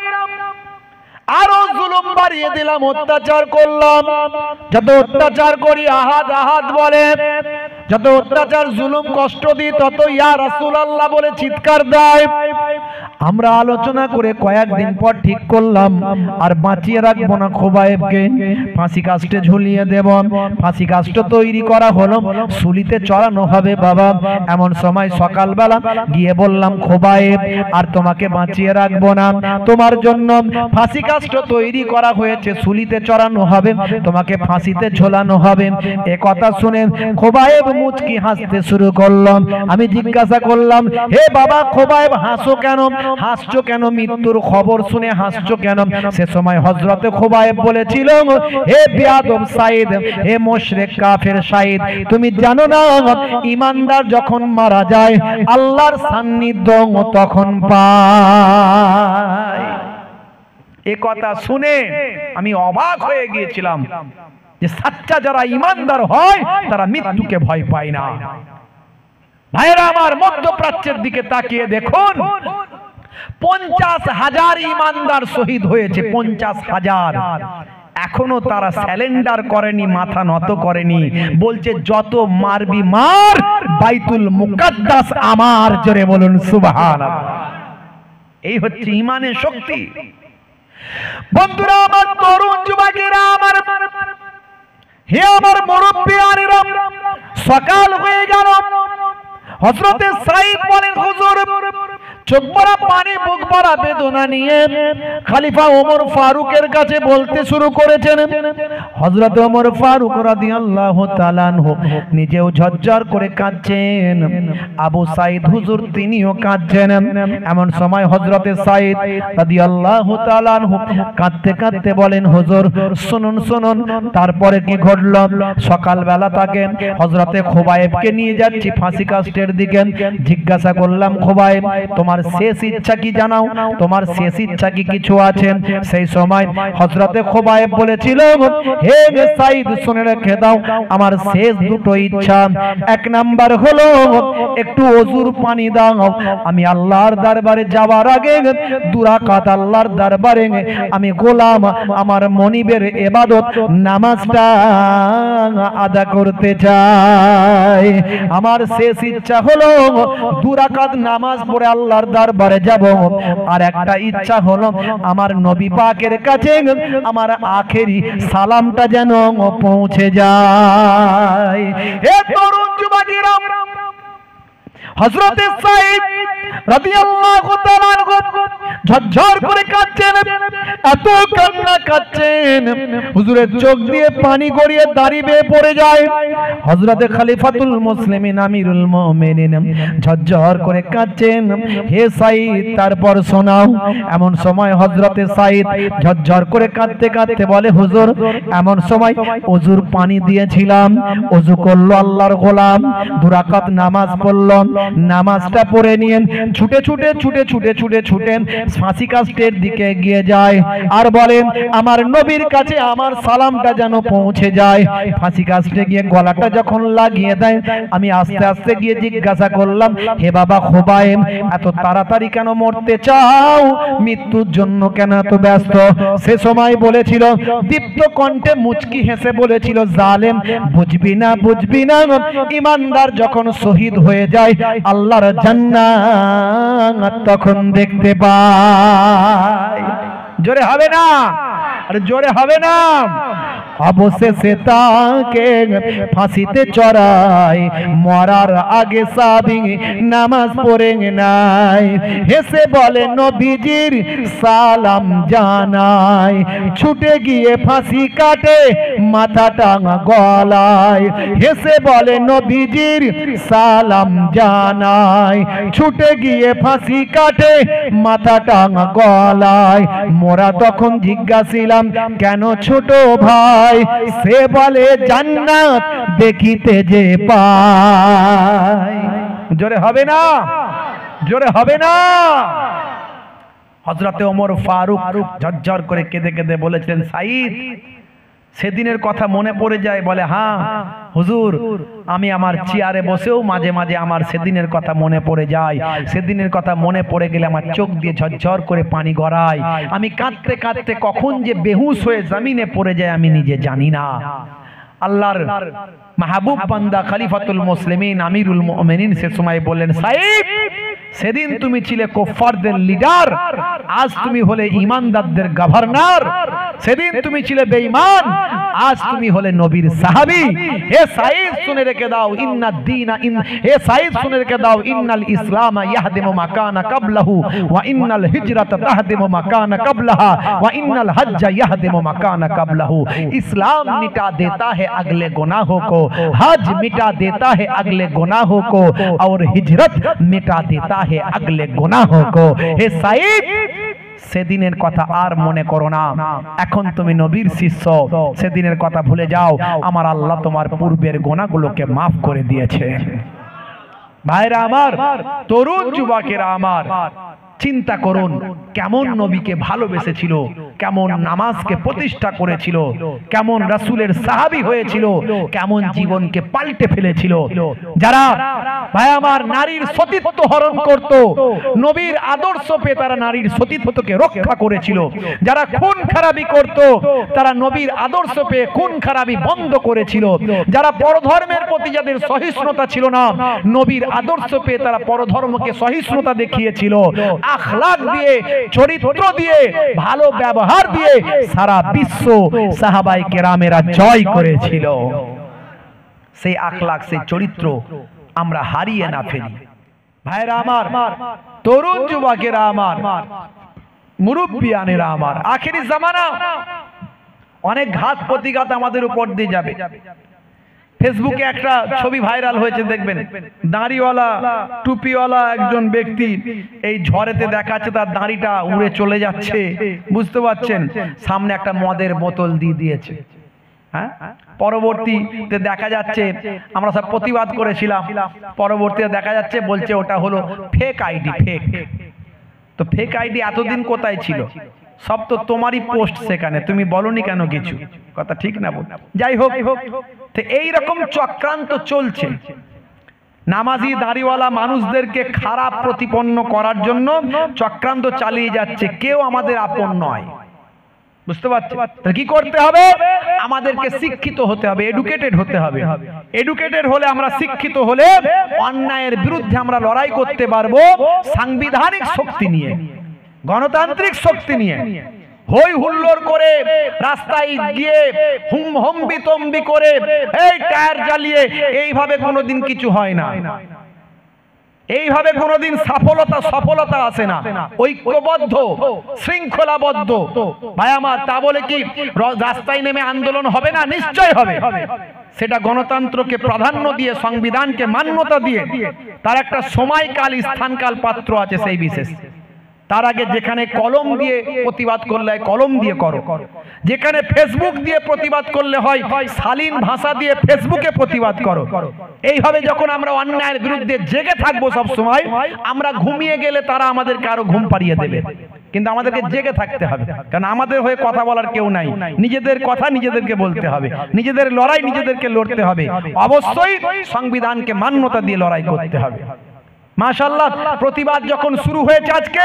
আরো জুলুম বাড়িয়ে দিলাম, অত্যাচার করলাম। যত অত্যাচার করি আহাদ আহাদ বলে, যত অত্যাচার জুলুম কষ্ট দিই, তত ইয়া রাসূলুল্লাহ বলে চিৎকার দেয়। আমরা আলোচনা করে কয়েকদিন পর ঠিক করলাম আর বাঁচিয়ে রাখবো না খুবাইবকে, ফাঁসি কাস্টে ঝুলিয়ে দেব। ফাঁসি কাস্ট তৈরি করা হলো, সুলিতে চড়ানো হবে বাবা। এমন সময় সকালবেলা গিয়ে বললাম, খুবাইব আর তোমাকে বাঁচিয়ে রাখবো না, তোমার জন্য ফাঁসি কাস্ট তৈরি করা হয়েছে, সুলিতে চড়ানো হবে, তোমাকে ফাঁসিতে ঝোলানো হবে। এ কথা শুনে খুবাইব মুচকি হাসতে শুরু করলাম। আমি জিজ্ঞাসা করলাম, হে বাবা খুবাইব, হাসো কেন? হাসছো কেন? মৃত্যুর খবর শুনে হাসছো কেন? সে সময় হযরতে খুবাইব বলেছিল, হে বেয়াদব সাইদ, হে মুশরিক কাফের সাইদ, তুমি জানো না ঈমানদার যখন মারা যায় আল্লাহর সান্নিধ্য তখন পায়। এই কথা শুনে আমি অবাক হয়ে গিয়েছিলাম যে সাচ্চা যারা ঈমানদার হয় তারা মৃত্যুকে ভয় পায় না। ভাইরা আমার, মধ্যপ্রাচ্যের দিকে তাকিয়ে দেখুন, 50,000 ঈমানদার শহীদ হয়েছে, 50,000। এখনো তারা স্যালেন্ডার করেনি, মাথা নত করেনি, বলছে যত মারবি মার, বাইতুল মুকাদ্দাস আমার। জোরে বলুন সুবহানাল্লাহ। এই হচ্ছে ঈমানের শক্তি। বন্ধুরা আমার, তরুণ যুবকেরা আমার, হে আমার মুরব্বিয়ানেরা, সকাল হয়ে গেল। হযরতে সাইদ বলেন, হুজুর চোখ ভরা পানি, বুক ভরা বেদনা নিয়ে খলিফা ওমর ফারুকের কাছে বলতে শুরু করেছেন। হযরত ওমর ফারুক রাদিয়াল্লাহু তাআলা আনহু নিজেও ঝরঝর করে কাঁদছেন, আবু সাইদ হুজুর তিনিও কাঁদছেন। এমন সময় হযরতে সাইদ রাদিয়াল্লাহু তাআলা আনহু কাঁদতে কাঁদতে বলেন, হুজুর শুনুন শুনুন, তারপরে কি ঘটল? সকালবেলা তাকে হযরতে খুবাইবকে নিয়ে যাচ্ছি ফাঁসি কাস্টের দিকে। জিজ্ঞাসা করলাম, খুবাইব তোমার শেষ ইচ্ছা কি জানাও, তোমার শেষ ইচ্ছা কি কিছু আছে? সেই সময় হযরতে খুবাইব বলেছিল, হে সাইদ শুনে রেখে দাও, আমার শেষ দুটো ইচ্ছা। এক নাম্বার হলো একটু ওযুর পানি দাও, আমি আল্লাহর দরবারে যাওয়ার আগে 2 রাকাত আল্লাহর দরবারে আমি গোলাম আমার মনিবের ইবাদত নামাজটা আদা করতে চাই। আমার শেষ ইচ্ছা হলো 2 রাকাত নামাজ পড়ে আল্লাহর দরবারে যাব। আর একটা ইচ্ছা হলো আমার নবী পাকের কাছে আমার আখেরি সালামটা যেন পৌঁছে যায়। হে তরুণ যুবকেরা, হযরতে সাইদ রাদিয়াল্লাহু তাআলা আনহু ঝরঝর করে কাঁদছেন, এত কান্না কাঁদছেন হুজুরের চোখ দিয়ে পানি গড়িয়ে দাড়ি বেয়ে পড়ে যায়। হযরতে খলিফাতুল মুসলিমিন আমিরুল মুমিনিন ঝরঝর করে কাঁদছেন, হে সাইদ তারপর শোনাও। এমন সময় হযরতে সাইদ ঝরঝর করে কাঁদতে কাঁদতে বলে, হুজুর এমন সময় ওযুর পানি দিয়েছিলাম, ওযু করলো আল্লাহর গোলাম, 2 রাকাত নামাজ পড়ল, নামাজটা পড়ে নিয়ে ছুটে ছুটে ছুটে ছুটে ছুটে ছুটে ফাঁসি কাস্টের দিকে এগিয়ে যায় আর বলেন, আমার নবীর কাছে আমার সালামটা যেন পৌঁছে যায়। ফাঁসি কাস্টে গিয়ে গলাটা যখন লাগিয়ে দেয়, আমি আস্তে আস্তে গিয়ে জিজ্ঞাসা করলাম, হে বাবা খুবাইব, এত তাড়াতাড়ি কেন মরতে চাও? মৃত্যুর জন্য কেন এত ব্যস্ত? সে সময় বলেছিল, দীপ্ত কণ্ঠে মুচকি হেসে বলেছিল, জালেম বুঝবি না বুঝবি না, ঈমানদার যখন শহীদ হয়ে যায় আল্লাহর জান্নাত তখন দেখতে পায়। জোরে হবে না? আরে জোরে হবে না? অবশেষে তাকে ফাঁসিতে চড়াই, মরার আগে সাবি নামাজ পড়ে নাই। হেসে বলে নবীজির সালাম জানাই, ছুটে গিয়ে ফাঁসি কাটে মাথাটা গলায়। হেসে বলে নবীজির সালাম জানাই, ছুটে গিয়ে ফাঁসি কাটে মাথাটা গলায়। মোরা তখন জিজ্ঞাসিলাম, কেন ছোট ভাই? সে বলে, জান্নাত দেখিতে যে পায়। জোরে হবে না? জোরে হবে না? হযরতে ওমর ফারুক ঝরঝর করে কেঁদে কেঁদে বলেছিলেন, সাইদ সেদিনের কথা মনে পড়ে যায়? বলে, হ্যাঁ হুজুর, আমি আমার চেয়ারে বসেও মাঝে মাঝে আমার সেদিনের কথা মনে পড়ে যায়। সেদিনের কথা মনে পড়ে গেলে আমার চোখ দিয়ে ঝরঝর করে পানি গড়ায়। আমি কাঁদতে কাঁদতে কখন যে বেহুশ হয়ে জমিনে পড়ে যায় আমি নিজে জানি না। আল্লাহর মাহবুব বান্দা খলিফাতুল মুসলিমিন আমিরুল মুমিনিন সে সময় বললেন, সাইদ সেদিন তুমি ছিলে কুফফারদের লিডার, আজ তুমি হলে ঈমানদারদের গভর্নর। সেদিন তুমি ছিলে বেঈমান, আজ তুমি হলে নবীর সাহাবী। হে সাইদ শুনে রেখে দাও, ইন্নাদ দীনা হে সাইদ শুনে রেখে দাও, ইন্নাল ইসলাম ইয়াহদিমু মা কানা ক্বাবলাহু ওয়া ইন্নাল হিজরাতা তাহদিমু মা কানা ক্বাবলাহা ওয়া ইন্নাল হজ্জা ইয়াহদিমু মা কানা ক্বাবলাহু। ইসলাম मिटा देता है अगले गुनाहों को, हज मिटा देता है अगले गुनाहों को, और हिजरत मिटा देता है अगले गुनाहों को। हे साइद সেদিনের কথা আর মনে করো না, এখন তুমি নবীর শিষ্য, সেদিনের কথা ভুলে যাও। আমার আল্লাহ তোমার পূর্বের গুনাহগুলোকে মাফ করে দিয়েছে। ভাইরা আমার, তরুণ যুবকেরা আমার, চিন্তা করুন কেমন নবীকে ভালোবেসেছিল, কেমন নামাজকে প্রতিষ্ঠা করেছিল, কেমন রাসূলের সাহাবী হয়েছিল, কেমন জীবনকে পাল্টে ফেলেছিল। যারা ভাই আমার নারীর সতীত্ব হরণ করত, নবীর আদর্শ পেয়ে তারা নারীর সতীত্বকে রক্ষা করেছিল। যারা খুন খারাপি করত, তারা নবীর আদর্শ পেয়ে খুন খারাপি বন্ধ করেছিল। যারা পরধর্মের প্রতি যাদের সহিষ্ণুতা ছিল না, নবীর আদর্শ পেয়ে তারা পরধর্মকে সহিষ্ণুতা দেখিয়েছিল। আখলাক দিয়ে, চরিত্র দিয়ে, ভালো ব্যবহার দিয়ে সারা বিশ্ব সাহাবায়ে কেরামেরা জয় করেছিল। সেই আখলাক, সেই চরিত্র আমরা হারিয়ে না ফেলি। ভাইরা আমার, তরুণ যুবকেরা আমার, মুরব্বিয়ানেরা আমার, আখেরি জামানা, অনেক ঘাত প্রতিঘাত আমাদের উপর দিয়ে যাবে। ফেসবুকে একটা ছবি ভাইরাল হয়েছে, দেখবেন দাড়িওয়ালা টুপিওয়ালা একজন ব্যক্তি এই ঝড়েতে দেখাচ্ছে তার দাড়িটা উড়ে চলে যাচ্ছে, বুঝতে পারছেন? সামনে একটা মদের বোতল দিয়ে দিয়েছে। হ্যাঁ, পরবর্তীতে দেখা যাচ্ছে, আমরা সব প্রতিবাদ করেছিলাম, পরবর্তীতে দেখা যাচ্ছে বলছে ওটা হলো ফেক আইডি। ফেক তো ফেক আইডি এতদিন কোথায় ছিল? সব তো তোমারই পোস্ট, সেখানে তুমি বলনি কেন কিছু? কথা ঠিক না বল? যাই হোক, তো এইরকম চক্রান্ত চলছে। নামাজি দাড়িওয়ালা মানুষদেরকে খারাপ প্রতিপন্ন করার জন্য চক্রান্ত চালিয়ে যাচ্ছে। কেউ আমাদের আপন নয়, বুঝতে পারছেন? কি করতে হবে? আমাদেরকে শিক্ষিত হতে হবে, এডুকেটেড হতে হবে। এডুকেটেড হলে, আমরা শিক্ষিত হলে অন্যায়ের বিরুদ্ধে আমরা লড়াই করতে পারবো সাংবিধানিক শক্তি নিয়ে, গণতান্ত্রিক শক্তি নিয়ে। হই হুল্লোড় করে রাস্তায় গিয়ে হুম বিতম্বি করে এই টায়ার জ্বালিয়ে এইভাবে কোনোদিন কিছু হয় না। এইভাবে কোনোদিন সফলতা আসে না। ঐক্যবদ্ধ, শৃঙ্খলাবদ্ধ ভাই আমার, তা বলে কি রাস্তায় নেমে আন্দোলন হবে না? নিশ্চয় হবে। সেটা গণতন্ত্রকে প্রাধান্য দিয়ে, সংবিধানকে মান্যতা দিয়ে, তার একটা সময়কাল, স্থানকাল, পাত্র আছে সেই বিশেষ। তার আগে যেখানে কলম দিয়ে প্রতিবাদ করলে হয় কলম দিয়ে করো, যেখানে ফেসবুক দিয়ে প্রতিবাদ করলে হয় শালীন ভাষা দিয়ে ফেসবুকে প্রতিবাদ করো। এইভাবে যখন আমরা অন্যায়ের বিরুদ্ধে জেগে থাকবো সব সময়, আমরা ঘুমিয়ে গেলে তারা আমাদেরকে আরো ঘুম পাড়িয়ে দেবে। কিন্তু আমাদেরকে জেগে থাকতে হবে, কারণ আমাদের হয়ে কথা বলার কেউ নাই। নিজেদের কথা নিজেদেরকে বলতে হবে, নিজেদের লড়াই নিজেদেরকে লড়তে হবে। অবশ্যই সংবিধানকে মান্যতা দিয়ে লড়াই করতে হবে। মাশাআল্লাহ, প্রতিবাদ যখন শুরু হয়েছে আজকে,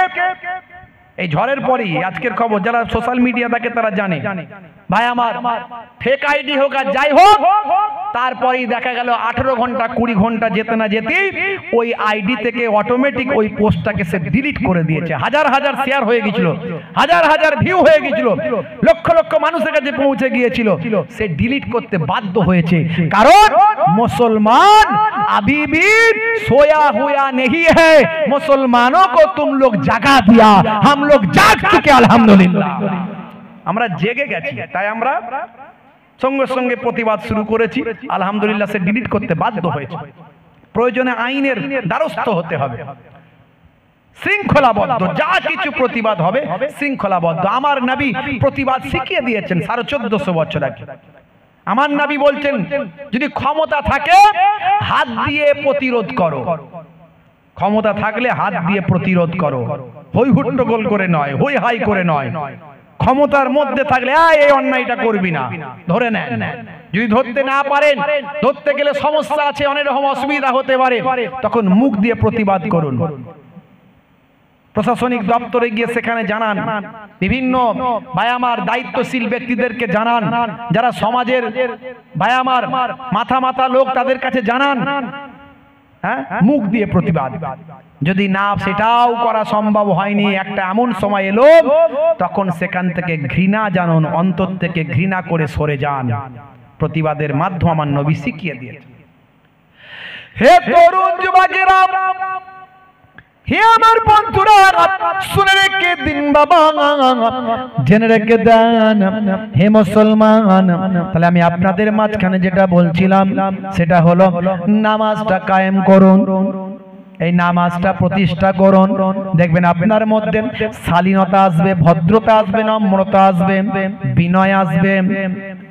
এই ঝড়ের পরেই আজকের খবর, যারা সোশ্যাল মিডিয়া দেখে তারা জানে। ভাই আমার, ফেক আইডি হোক আর যাই হোক, তারপরেই দেখা গেল 18 ঘন্টা 20 ঘন্টা যেতে না যেতেই ওই আইডি থেকে অটোমেটিক ওই পোস্টটাকে সে ডিলিট করে দিয়েছে। হাজার হাজার শেয়ার হয়ে গিয়েছিল, হাজার হাজার ভিউ হয়ে গিয়েছিল, লক্ষ লক্ষ মানুষের কাছে পৌঁছে গিয়েছিল, সে ডিলিট করতে বাধ্য হয়েছে। কারণ মুসলমান अभी भी सोया हुआ नहीं है, मुसलमानों को तुम लोग जगा दिया, हम लोग जाग चुके अल्हम्दुलिल्लाह। আমরা জেগে গেছি, তাই আমরা সঙ্গে সঙ্গে প্রতিবাদ শুরু করেছি। আলহামদুলিল্লাহ, সে ডিলিট করতে বাধ্য হয়েছে। প্রয়োজনে আইনের দ্বারস্থ হতে হবে, শৃঙ্খলাবদ্ধ, যা কিছু প্রতিবাদ হবে শৃঙ্খলাবদ্ধ। আমার নবী প্রতিবাদ শিখিয়ে দিয়েছেন 1450 বছর আগে। আমার নবী বলছেন, যদি ক্ষমতা থাকে হাত দিয়ে প্রতিরোধ করো, ক্ষমতা থাকলে হাত দিয়ে প্রতিরোধ করো, হই হুট্টগোল করে নয়, হই হাই করে নয়। ক্ষমতার মধ্যে থাকলে এই অন্যায়টা করবি না, ধরে নেন। যদি ধরতে না পারেন, ধরতে গেলে সমস্যা আছে, অনেক রকম অসুবিধা হতে পারে, তখন মুখ দিয়ে প্রতিবাদ করুন। প্রশাসনিক দপ্তরে গিয়ে সেখানে জানান, বিভিন্ন ভাই আমার দায়িত্বশীল ব্যক্তিদেরকে জানান, যারা সমাজের ভাই আমার মাথা লোক, তাদের কাছে জানান। হ্যাঁ, মুখ দিয়ে প্রতিবাদ। যদি না সেটাও করা সম্ভব হয়নি, একটা এমন সময় এলো তখন সেখান থেকে ঘৃণা জানুন, অন্তর থেকে ঘৃণা করে সরে যান। প্রতিবাদের মাধ্যম আমার নবী শিখিয়ে দিয়েছেন। হে তরুণ যুবকেরা, হে আমার বন্ধুরা, শুনে রেখে দিন বাবা, জেনে রেখে দেন হে মুসলমান। তাহলে আমি আপনাদের মাঝখানে যেটা বলছিলাম সেটা হলো নামাজটা কায়েম করুন, এই নামাজটা প্রতিষ্ঠা করুন। দেখবেন আপনার মধ্যে শালীনতা আসবে, ভদ্রতা আসবে, নম্রতা আসবে, বিনয় আসবে,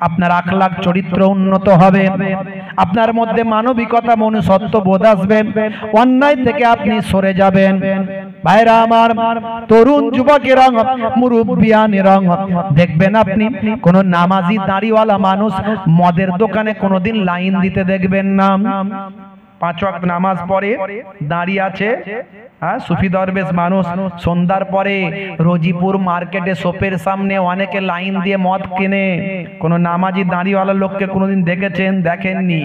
আপনার আখলাক চরিত্র উন্নত হবে, আপনার মধ্যে মানবিকতা মনুষ্যত্ব বোধ আসবে, অন্যায় থেকে আপনি সরে যাবেন। ভাইরা আমার, তরুণ যুবকেরা, মুরব্বিয়ানেরা, দেখবেন আপনি কোন নামাজি দাড়িওয়ালা মানুষ মদের দোকানে কোনোদিন লাইন দিতে দেখবেন না। 5 ওয়াক্ত নামাজ পড়ে দাঁড়িয়ে আছে, সুফি দরবেশ মানুষ, সন্ধ্যার পরে রোজিপুর মার্কেটে শপের সামনে অনেকে লাইন দিয়ে মদ কেনে। কোন নামাজি দাঁড়িওয়ালা লোককে কোনোদিন দেখেছেন? দেখেননি।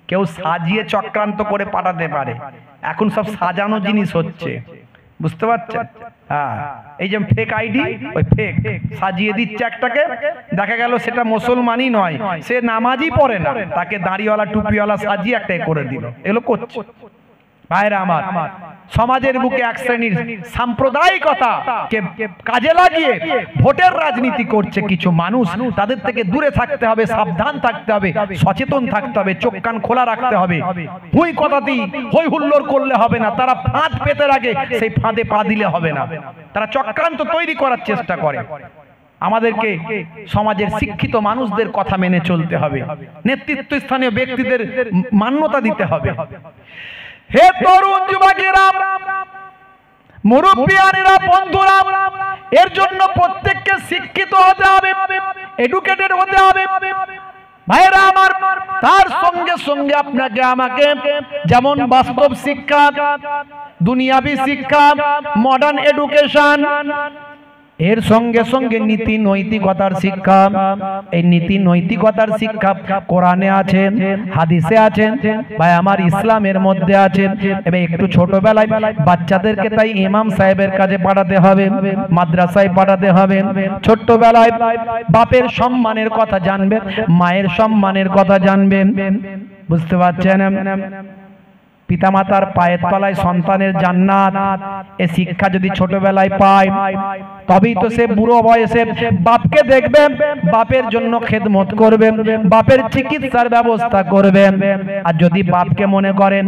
কেউ সাজিয়ে চক্রান্ত করে পাঠাতে পারে, এখন সব সাজানো জিনিস হচ্ছে, বুঝতে পারছেন? হ্যাঁ, এই যে ফেক আইডি, ওই ফেক সাজিয়ে দিচ্ছে একটাকে, দেখা গেল সেটা মুসলমানই নয়, সে নামাজই পড়ে না, তাকে দাড়িওয়ালা টুপিওয়ালা সাজিয়ে একটাই করে দিল। এগুলো করছে, ভাইরা আমার, সমাজের বুকে এক শ্রেণীর সাম্প্রদায়িকতাকে কাজে লাগিয়ে ভোটের রাজনীতি করছে কিছু মানুষ। তাদের থেকে দূরে থাকতে হবে, সাবধান থাকতে হবে, সচেতন থাকতে হবে, চোখ কান খোলা রাখতে হবে। হুই কথাতেই হই হুল্লোড় করলে হবে না। তারা ফাঁদ পেতে রাখে, সেই ফাঁদে পা দিলে হবে না। তারা চক্রান্ত তৈরি করার চেষ্টা করে। আমাদেরকে সমাজের শিক্ষিত মানুষদের কথা মেনে চলতে হবে, নেতৃত্ব স্থানীয় ব্যক্তিদের মান্যতা দিতে হবে। হে তরুণ যুবকেরা, মুরব্বিয়ানেরা, বন্ধুরা, এর জন্য প্রত্যেককে শিক্ষিত হতে হবে, এডুকেটেড হতে হবে। ভাইরা আমার, তার সঙ্গে সঙ্গে আপনাকে আমাকে যেমন বাস্তব শিক্ষা, দুনিয়াবি শিক্ষা, মডার্ন এডুকেশন, এর সঙ্গে সঙ্গে নীতি নৈতিকতার শিক্ষা। এই নীতি নৈতিকতার শিক্ষা কোরআনে আছে, হাদিসে আছে, ভাই আমার ইসলামের মধ্যে আছে। এবার একটু ছোটবেলায় বাচ্চাদেরকে তাই ইমাম সাহেবের কাছে পাঠাতে হবে, মাদ্রাসায় পাঠাতে হবে। ছোট্টবেলায় বাপের সম্মানের কথা জানবে, মায়ের সম্মানের কথা জানবে। বুঝতে পারছেন? পিতামাতার পায়ের তলায় সন্তানের জান্নাত, এই শিক্ষা যদি ছোটবেলায় পায় তবেই তো সে বুড়ো বয়সে বাপকে দেখবে, বাপের জন্য খেদমত করবে, বাপের চিকিৎসার ব্যবস্থা করবে। আর যদি বাপকে মনে করেন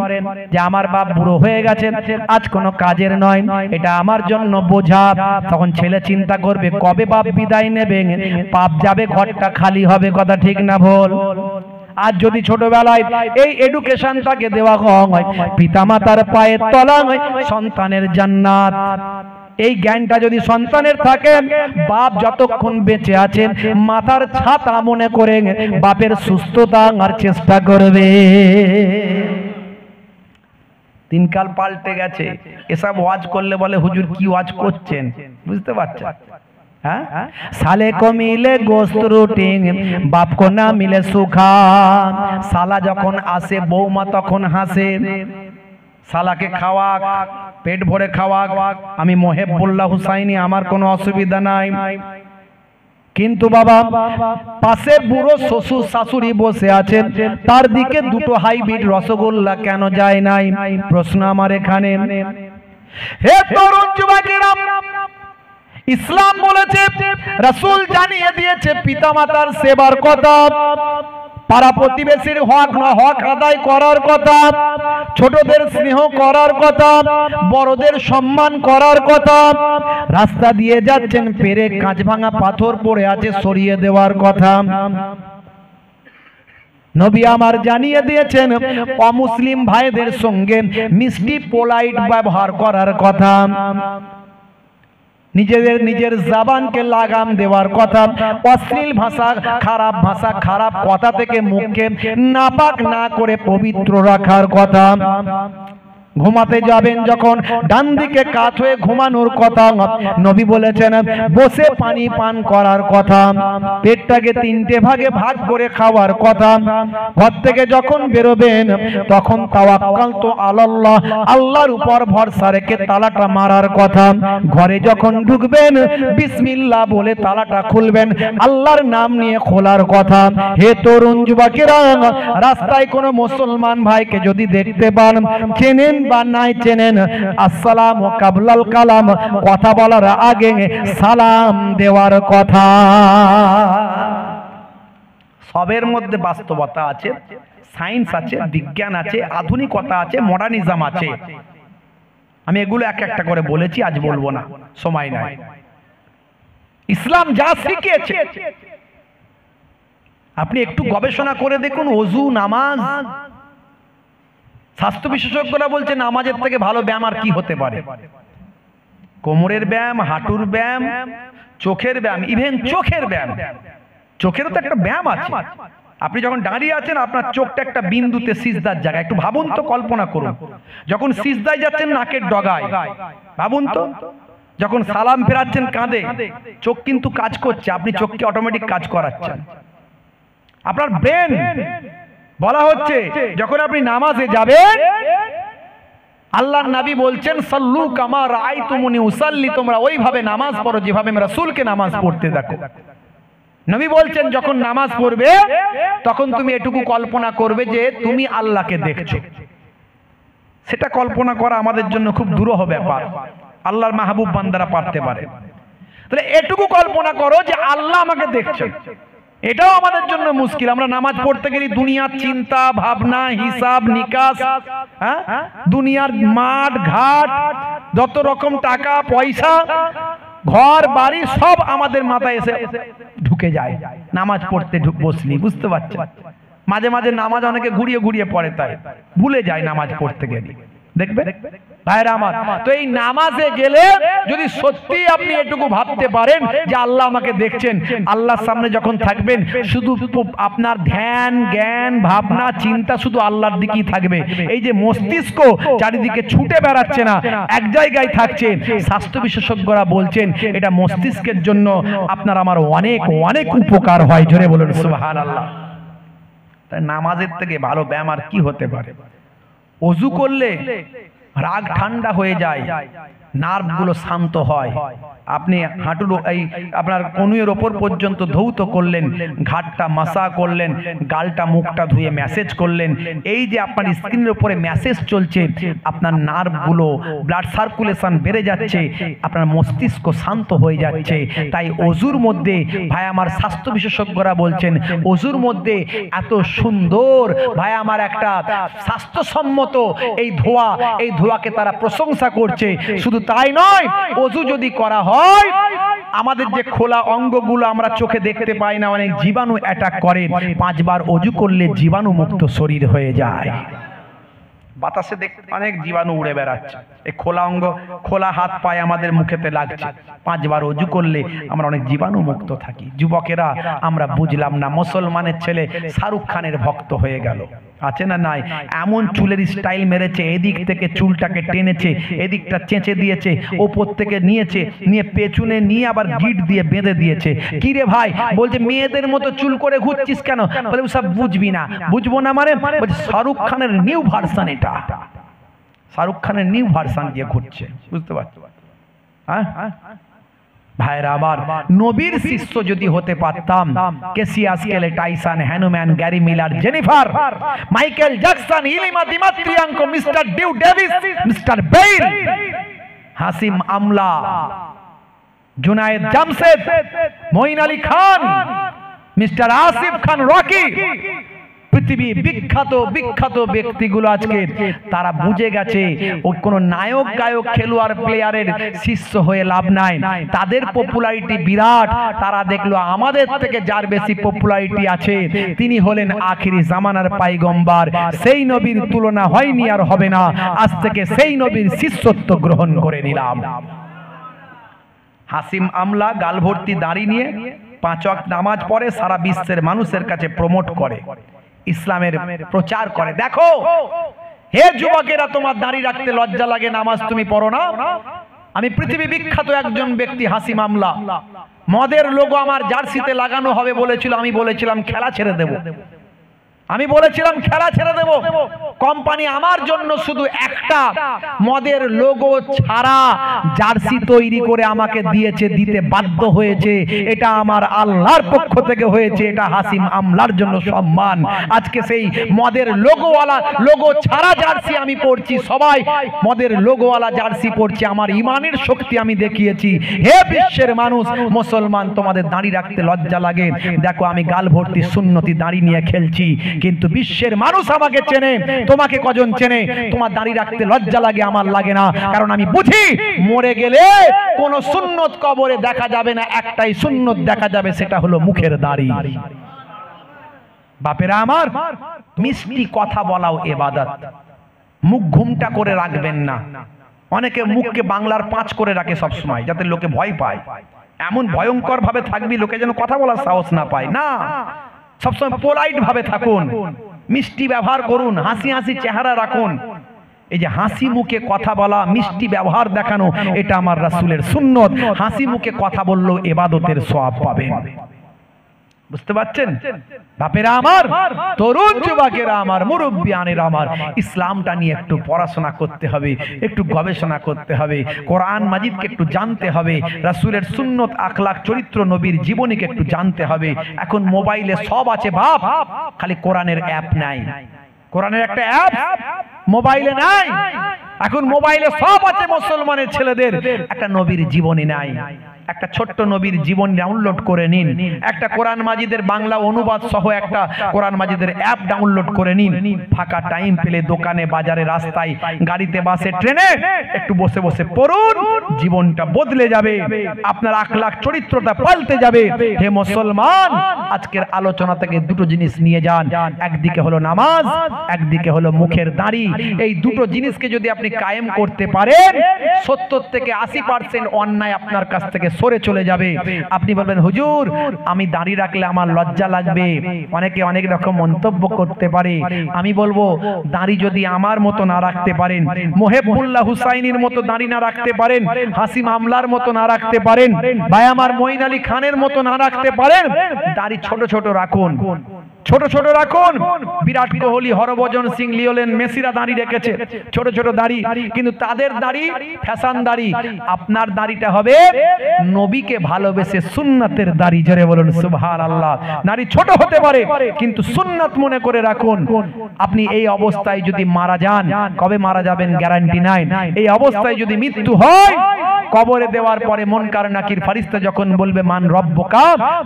যে আমার বাপ বুড়ো হয়ে গেছে, আজ কোনো কাজের নয়, এটা আমার জন্য বোঝা, তখন ছেলে চিন্তা করবে কবে বাপ বিদায় নেবে, বাপ যাবে, ঘরটা খালি হবে। কথা ঠিক না ভুল? আজ যদি ছোটবেলায় এই এডুকেশনটাকে দেওয়া হয়, পিতামাতার পায়ের তলায় সন্তানের জান্নাত, এই জ্ঞানটা যদি সন্তানের থাকে, বাপ যতক্ষণ বেঁচে আছেন মাথার ছাতা মনে করে বাপের সুস্থতা আর চেষ্টা করবে। দিনকাল পাল্টে গেছে। এসব ওয়াজ করলে বলে হুজুর কি ওয়াজ করছেন, বুঝতে পারছেন? साले को मिले गोश्त रोटी बाप को ना मिले सुखा। साला जखन आसे बौमा तखन हासे, सालाके खावा, पेट भरे खावा, आमी मोहेबुल्लाह हुसैनी आमार कोनो असुविधा नाई। किन्तु बाबा पाशे बुड़ो शशुर शाशुड़ी बसे आछेन, तार दिके दुटो हाइब्रिड रसगोल्ला केन जाय नाई? प्रश्न आमार एखाने। हे तरुण जुवकेरा, इस्लाम बोलेছে, রাসূল জানিয়ে দিয়েছে পিতামাতার সেবার কথা, পাড়া প্রতিবেশীর হক আদায় করার কথা, ছোটদের স্নেহ করার কথা, বড়দের সম্মান করার কথা। রাস্তা দিয়ে যাচ্ছেন, পেরে কাঁচ ভাঙা পাথর পড়ে আছে, সরিয়ে দেওয়ার কথা। নবী আমার জানিয়ে দিয়েছেন অমুসলিম ভাইদের সঙ্গে মিষ্টি পোলাইট ব্যবহার করার কথা, নিজের জবানকে লাগাম দেওয়ার কথা, অশ্লীল ভাষা, খারাপ কথা থেকে মুখকে নাপাক না করে পবিত্র রাখার কথা। ঘুমাতে যাবেন যখন ডান দিকে কাত হয়ে ঘুমানোর কথা। নবী বলেছেন বসে পানি পান করার কথা, পেটটাকে তিনটে ভাগে ভাগ করে খাওয়ার কথা। ঘর থেকে যখন বেরোবেন তখন তাওয়াক্কাল তো আল্লাহ, আল্লাহর উপর ভরসা রেখে তালাটা মারার কথা। ঘরে যখন ঢুকবেন বিসমিল্লাহ বলে তালাটা খুলবেন, আল্লাহর নাম নিয়ে খোলার কথা। হে তরুণ যুবকেরা, রাস্তায় কোনো মুসলমান ভাইকে যদি দেখতে পান, চেনেন বা নাই চেনেন, আসসালামু কাবলাল কালাম, কথা বলার আগে সালাম দেওয়ার কথা। সবের মধ্যে বাস্তবতা আছে, সায়েন্স আছে, বিজ্ঞান আছে, আধুনিকতা আছে, মডার্নিজম আছে। আমি এগুলো এক একটা করে বলেছি, আজ বলবো না, সময় নাই। ইসলাম যা শিখিয়েছে আপনি একটু গবেষণা করে দেখুন। ওযু, নামাজ, স্বাস্থ্য বিশেষজ্ঞরা বলছে নামাজের থেকে ভালো ব্যায়াম আর কি হতে পারে। কোমরের ব্যায়াম, হাঁটুর ব্যায়াম, চোখের ব্যায়াম, ইভেন চোখের ব্যায়াম, চোখেরও তো একটা ব্যায়াম আছে। আপনি যখন দাঁড়িয়ে আছেন আপনার চোখটা একটা বিন্দুতে, সিজদার জায়গায়, একটু ভাবুন তো, কল্পনা করুন। যখন সিজদায় যাচ্ছেন নাকের ডগায়, ভাবুন তো, যখন সালাম ফেরাচ্ছেন কাঁধে, চোখ কিন্তু কাজ করছে, আপনি চোখকে অটোমেটিক কাজ করাচ্ছেন। আপনার ব্রেন, বলা হচ্ছে যখন আপনি নামাজে যাবেন, আল্লাহর নবী বলছেন সাল্লু কামা রাআইতুমুনি উসাল্লি, তোমরা ওইভাবে নামাজ পড়ো যেভাবে আমি রাসূলকে নামাজ পড়তে দেখো। নবী বলছেন যখন নামাজ পড়বে তখন তুমি এটুকু কল্পনা করবে যে তুমি আল্লাহকে দেখছো। সেটা কল্পনা করা আমাদের জন্য খুব দুরূহ ব্যাপার। আল্লাহর মাহবুব বান্দারা পারতে পারে। তাহলে এটুকু কল্পনা করো যে আল্লাহ আমাকে দেখছেন, এটাও আমাদের জন্য মুশকিল। আমরা নামাজ পড়তে গেলে দুনিয়ার চিন্তা ভাবনা, হিসাব নিকাশ, দুনিয়ার মাঠ ঘাট, যত রকম টাকা পয়সা, ঘর বাড়ি সব আমাদের মাথায় এসে ঢুকে যায় নামাজ পড়তে বসলি। বুঝতে পারছেন? মাঝে মাঝে নামাজ অনেকে ঘুরিয়ে ঘুরিয়ে পড়ে, তাই ভুলে যায় নামাজ পড়তে গেলে। দেখবে ভাইরা আমার, তো এই নামাজে গেলে যদি সত্যি আপনি এটুকু ভাবতে পারেন যে আল্লাহ আমাকে দেখছেন, আল্লাহর সামনে যখন থাকবেন শুধু আপনার ধ্যান জ্ঞান ভাবনা চিন্তা শুধু আল্লাহর দিকেই থাকবে। এই যে মস্তিষ্ক চারিদিকে ছুটে বেড়াচ্ছে না, এক জায়গায় থাকছে, স্বাস্থ্য বিশেষজ্ঞরা বলছেন এটা মস্তিষ্কের জন্য আপনার আমার অনেক অনেক উপকার হয়। জোরে বলুন সুবহানাল্লাহ। তাই নামাজের থেকে ভালো ব্যায়াম আর কি হতে পারে? ওযু করলে রাগ ঠান্ডা হয়ে যায়, নার্ভগুলো শান্ত হয়। আপনি হাঁটুর এই আপনার কনুইয়ের ওপর পর্যন্ত ধৌত করলেন, ঘাটটা মাসা করলেন, গালটা মুখটা ধুয়ে ম্যাসেজ করলেন। এই যে আপনার স্কিনের উপরে ম্যাসেজ চলছে, আপনার নার্ভগুলো ব্লাড সার্কুলেশন বেড়ে যাচ্ছে, আপনার মস্তিষ্ক শান্ত হয়ে যাচ্ছে। তাই ওযুর মধ্যে ভাই আমার স্বাস্থ্য বিশেষজ্ঞরা বলছেন ওযুর মধ্যে এত সুন্দর ভাই আমার একটা স্বাস্থ্যসম্মত এই ধোয়া, এই ধোয়াকে তারা প্রশংসা করছে। শুধু তাই নয়, ওযু যদি করা হয় আমাদের যে খোলা অঙ্গগুলো আমরা চোখে দেখতে পাই না, অনেক জীবাণু অ্যাটাক করে। 5 বার ওযু করলে জীবাণু মুক্ত শরীর হয়ে যায়। বাতাসে দেখতে অনেক জীবাণু উড়ে বেড়াচ্ছে, এই খোলা অঙ্গ খোলা হাত পায়ে আমাদের মুখেতে লাগছে। 5 বার ওযু করলে আমরা অনেক জীবাণু মুক্ত থাকি। যুবকেরা আমরা বুঝলাম না, মুসলমানের ছেলে শাহরুখ খানের ভক্ত হয়ে গেল, আছে না নাই? এমন চুলের স্টাইল মেরেছে, এদিক থেকে চুলটাকে টেনেছে, এদিকটা চেঁচে দিয়েছে, ওপর থেকে নিয়েছে, নিয়ে পেছনে নিয়ে আবার গিট দিয়ে বেঁধে দিয়েছে। কি রে ভাই? বলছে মেয়েদের মতো চুল করে ঘুরছিস কেন? বলে সব বুঝবি না। বুঝবো না মানে? বলছে শাহরুখ খানের নিউ ভার্সন, এটা শাহরুখ খানের নিউ ভার্সন দিয়ে ঘুরছে। বুঝতে পারছো? হ্যাঁ ভাইরা আবার, নবীর শিষ্য যদি হতে পারতাম, Cassius Clay Tyson Hanuman Garry Miller Jennifer Michael Jackson ইলিমা দিমাত্রিয়াঙ্কো mister Dew Davis mister Bale Hashim Amla Junaid Jamshed Moin Ali Khan mister Asif Khan Rocky, পৃথিবী বিখ্যাত বিখ্যাত ব্যক্তিগুলো আজকে তারা বুঝে গেছে ও কোনো নায়ক গায়ক খেলোয়াড় প্লেয়ারের শিষ্য হয়ে লাভ নাই। তাদের পপুলারিটি বিরাট। তারা দেখলো আমাদের থেকে যার বেশি পপুলারিটি আছে তিনি হলেন আখিরি জামানার পয়গম্বর। সেই নবীর তুলনা হয়নি আর হবে না। আজ থেকে সেই নবীর শিষ্যত্ব গ্রহণ করে নিলাম। হাসিম আমলা গাল ভর্তি দাড়ি নিয়ে 5 ওয়াক্ত নামাজ পড়ে, সারা বিশ্বের মানুষের কাছে প্রমোট করে, ইসলামের প্রচার করে। দেখো হে যুবকেরা, তোমার দাড়ি রাখতে লজ্জা লাগে, নামাজ তুমি পড়ো না? আমি পৃথিবী বিখ্যাত একজন ব্যক্তি হাসিম আমলা, মদের লোগো আমার জার্সিতে লাগানো হবে বলেছিল, আমি বলেছিলাম খেলা ছেড়ে দেব। আমি বলেছিলাম খেলা ছেড়ে দেব। কোম্পানি আমার জন্য শুধু একটা মদের লোগো ছাড়া জার্সি তৈরি করে আমাকে দিয়েছে, দিতে বাধ্য হয়েছে। এটা আমার আল্লাহর পক্ষ থেকে হয়েছে, এটা হাসিম আমলার জন্য সম্মান। আজকে সেই মদের লোগোওয়ালা লোগো ছাড়া জার্সি আমি পরছি, সবাই মদের লোগোওয়ালা জার্সি পরছি। আমার ইমানের শক্তি আমি দেখিয়েছি। হে বিশ্বের মানুষ, মুসলমান, তোমাদের দাড়ি রাখতে লজ্জা লাগে? দেখো আমি গাল ভর্তি সুন্নতি দাড়ি নিয়ে খেলছি, কিন্তু বিশ্বের মানুষ আমাকে চেনে। তোমাকে কজন চেনে? তোমার দাড়ি রাখতে লজ্জা লাগে, আমার লাগে না। কারণ আমি বুঝি মরে গেলে কোন সুন্নত কবরে দেখা যাবে না, একটাই সুন্নত দেখা যাবে, সেটা হলো মুখের দাড়ি। বাপেরা আমার, মিষ্টি কথা বলাও ইবাদত। মুখ ঘুমটা করে রাখবেন না। অনেকে মুখকে বাংলার 5 করে রাখে সব সময়, যাতে লোকে ভয় পায়। এমন ভয়ঙ্কর ভাবে থাকবি লোকে যেন কথা বলার সাহস না পায়। না, সবসময় পোলাইট ভাবে থাকুন, মিষ্টি ব্যবহার করুন, হাসি হাসি চেহারা রাখুন। এই যে হাসি মুখে কথা বলা, মিষ্টি ব্যবহার দেখানো, এটা আমার রাসূলের সুন্নত। হাসি মুখে কথা বললেও ইবাদতের সওয়াব পাবেন। বুঝতে পারছেন বাপেরা আমার, তরুণ যুবকেরা আমার, মুরব্বিয়ানেরা আমার, ইসলামটা নিয়ে একটু পড়াশোনা করতে হবে, একটু গবেষণা করতে হবে, কোরআন মাজিদকে একটু জানতে হবে, রাসূলের সুন্নত আখলাক চরিত্র নবীর জীবনীকে একটু জানতে হবে। এখন মোবাইলে সব আছে বাপ, খালি কোরআনের অ্যাপ নাই। কোরআনের একটা অ্যাপ মোবাইলে নাই, এখন মোবাইলে সব আছে মুসলমানের ছেলেদের, একটা নবীর জীবনী নাই। একটা ছোট্ট নবীর জীবন ডাউনলোড করে নিন, একটা কোরআন মাজিদের বাংলা অনুবাদ সহ একটা কোরআন মাজিদের অ্যাপ ডাউনলোড করে নিন। ফাঁকা টাইম পেলে দোকানে, বাজারে, রাস্তায়, গাড়িতে, বাসে, ট্রেনে একটু বসে বসে পড়ুন, জীবনটা বদলে যাবে, আপনার আখলাক চরিত্রটা পাল্টে যাবে। হে মুসলমান, আজকের আলোচনা থেকে দুটো জিনিস নিয়ে যান, একদিকে হলো নামাজ, একদিকে হলো মুখের দাড়ি। এই দুটো জিনিসকে যদি আপনি কায়েম করতে পারেন, 70 থেকে 80% অন্যায় আপনার কাছ থেকে সরে চলে যাবে। আপনি বলবেন হুজুর আমি দাড়ি রাখলে আমার লজ্জা লাগবে, অনেকে অনেক রকম মন্তব্য করতে পারে। আমি বলবো দাড়ি যদি আমার মতো না রাখতে পারেন, মোহেবুল্লাহ হুসাইনির মতো দাড়ি না রাখতে পারেন, হাসিম আমলার মতো না রাখতে পারেন, ভাই আমার মঈন আলী খানের মতো না রাখতে পারেন, দাড়ি ছোট ছোট রাখুন, ছোট ছোট রাখুন। বিরাট কোহলি, হরভজন সিং, লিওনেল মেসিরা দাড়ি রেখেছে, ছোট ছোট দাড়ি, কিন্তু তাদের দাড়ি ফ্যাশন দাড়ি। আপনার দাড়িটা হবে নবীকে ভালোবেসে সুন্নাতের দাড়ি। জোরে বলুন সুবহানাল্লাহ। দাড়ি ছোট হতে পারে কিন্তু সুন্নাত মনে করে রাখুন। আপনি এই অবস্থায় যদি মারা যান, কবে মারা যাবেন গ্যারান্টি নাই, এই অবস্থায় যদি মৃত্যু হয়, কবরে দেওয়ার পরে মুনকার নাকির ফেরেশতা যখন বলবে মান রব্বুকা,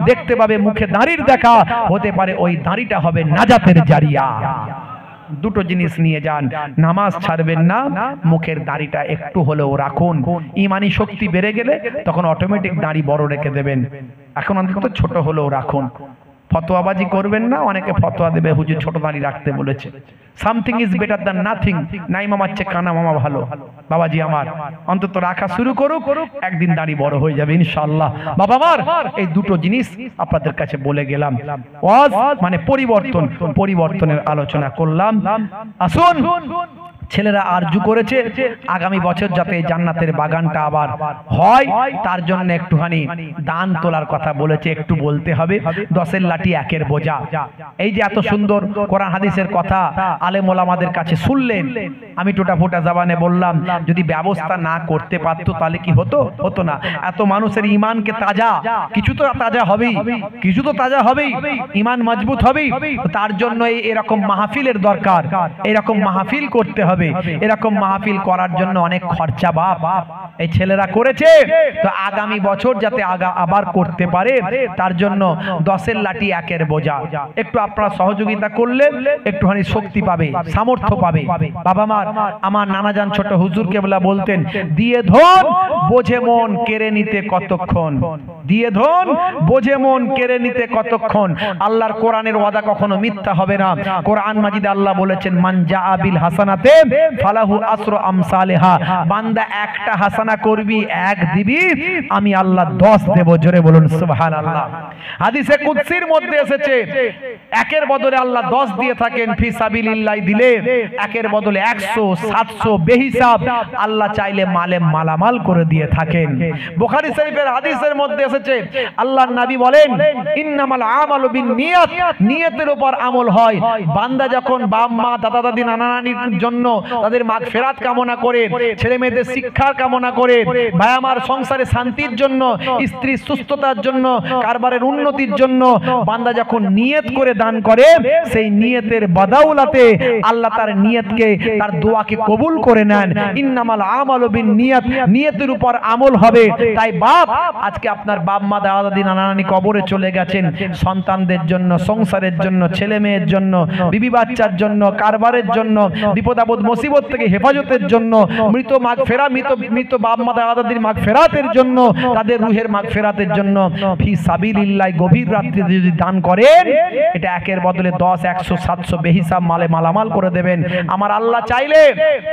দেখতে পাবে মুখে দাড়ির দেখা, হতে পারে ওই দাড়িটা হবে নাজাতের জারিয়া। দুটো জিনিস নিয়ে যান, নামাজ ছাড়বেন না, মুখের দাড়িটা একটু হলেও রাখুন। ঈমানি শক্তি বেড়ে গেলে তখন অটোমেটিক দাড়ি বড় রেখে দেবেন, এখন অন্তত ছোট হলেও রাখুন। ফতোয়াবাজি করবেন না, অনেকে ফতোয়া দেবে হুজুর ছোট দাড়ি রাখতে বলেছে। Something is better than nothing. নাই মামার চেয়ে কানা মামা ভালো। বাবাজি আমার অন্তত রাখা শুরু করুক, একদিন দাড়ি বড় হয়ে যাবে ইনশাআল্লাহ। বাবা আমার এই দুটো জিনিস আপনাদের কাছে বলে গেলাম। ওয়াজ মানে পরিবর্তন, পরিবর্তনের আলোচনা করলাম। আসুন, ছেলেরা আরজু করেছে আগামী বছর যাতে জান্নাতের বাগানটা আবার হয়, তার জন্য একটুখানি দান তোলার কথা বলেছে, একটু বলতে হবে। 10-এর লাঠি 1-এর বোঝা, এই যে এত সুন্দর কোরআন হাদিসের কথা আলেম ওলামাদের কাছে শুনলেন, আমি টোটা ফোটা জবানে বললাম, যদি ব্যবস্থা না করতে পারতো তাহলে কি হতো? হতো না। এত মানুষের ঈমানকে তাজা, কিছু তো তাজা হবেই, কিছু তো তাজা হবেই, ঈমান মজবুত হবেই। তার জন্য এরকম মাহফিলের দরকার, এরকম মাহফিল করতে হবে। এরকম মাহফিল করার জন্য অনেক খরচা বাপ এই ছেলেরা করেছে, তো আগামী বছর যাতে আবার করতে পারে তার জন্য 10-এর লাঠি 1-এর বোঝা, একটু আপনারা সহযোগিতা করলে একটুখানি শক্তি পাবে, সামর্থ্য পাবে। বাবা আমার নানাজান ছোট হুজুর কেবলা বলতেন, দিয়ে ধন বোঝে মন কেড়ে নিতে কতক্ষণ, দিয়ে ধন বোঝে মন কেড়ে নিতে কতক্ষণ। আল্লাহর কোরআনের ওয়াদা কখনো মিথ্যা হবে না। কোরআন মাজিদে আল্লাহ বলেছেন, মান জাআ বিল হাসানাতে ফালাহু আসরু আমসালিহা। বান্দা একটা হাসানা করবি, 1 দিবি, আমি আল্লাহ 10 দেব। জোরে বলুন সুবহানাল্লাহ। হাদিসে কুদসির মধ্যে এসেছে, 1-এর বদলে আল্লাহ 10 দিয়ে থাকেন। ফি সাবিলিল্লাহ দিলে 1-এর বদলে 100, 700 বেহিসাব আল্লাহ চাইলে মালে মালামাল করে দিয়ে থাকেন। বুখারী শরীফের হাদিসের মধ্যে এসেছে, আল্লাহর নবী বলেন, ইন্নামাল আমালু বিন্নিয়াত, নিয়তের উপর আমল হয়। বান্দা যখন বাপ মা, দাদা দাদি, নানা নানির জন্য তাদের মাগফিরাত কামনা করে, ছেলে মেয়েদের শিক্ষার কামনা করে, ভাই আমার সংসারে শান্তির জন্য, স্ত্রীর সুস্থতার জন্য, কারবারের উন্নতির জন্য বান্দা যখন নিয়ত করে দান করে, সেই নিয়তের বদৌলতে আল্লাহ তার নিয়তকে, তার দোয়াকে কবুল করে নেন। ইন্নামাল আমালু বিন্নিয়াত, নিয়তের উপর আমল হবে। তাই বাপ, আজকে আপনার বাপ মা, দাদা দাদি, নানা নানি কবরে চলে গেছেন, সন্তানদের জন্য, সংসারের জন্য, ছেলে মেয়ের জন্য, বিবি বাচ্চার জন্য, কারবারের জন্য, বিপদ আপদ মুসিবত থেকে হেফাজতের জন্য, মৃত মাগফিরাত, মৃত বাপ মা দাদা দাদির মাগফিরাতের জন্য, তাদের রুহের মাগফিরাতের জন্য ফি সাবিলিল্লাহ গভীর রাত্রিতে যদি দান করেন, এটা 1-এর বদলে 10, 100, 700 বেহিসাব মালে মালামাল করে দেবেন। আমার আল্লাহ চাইলে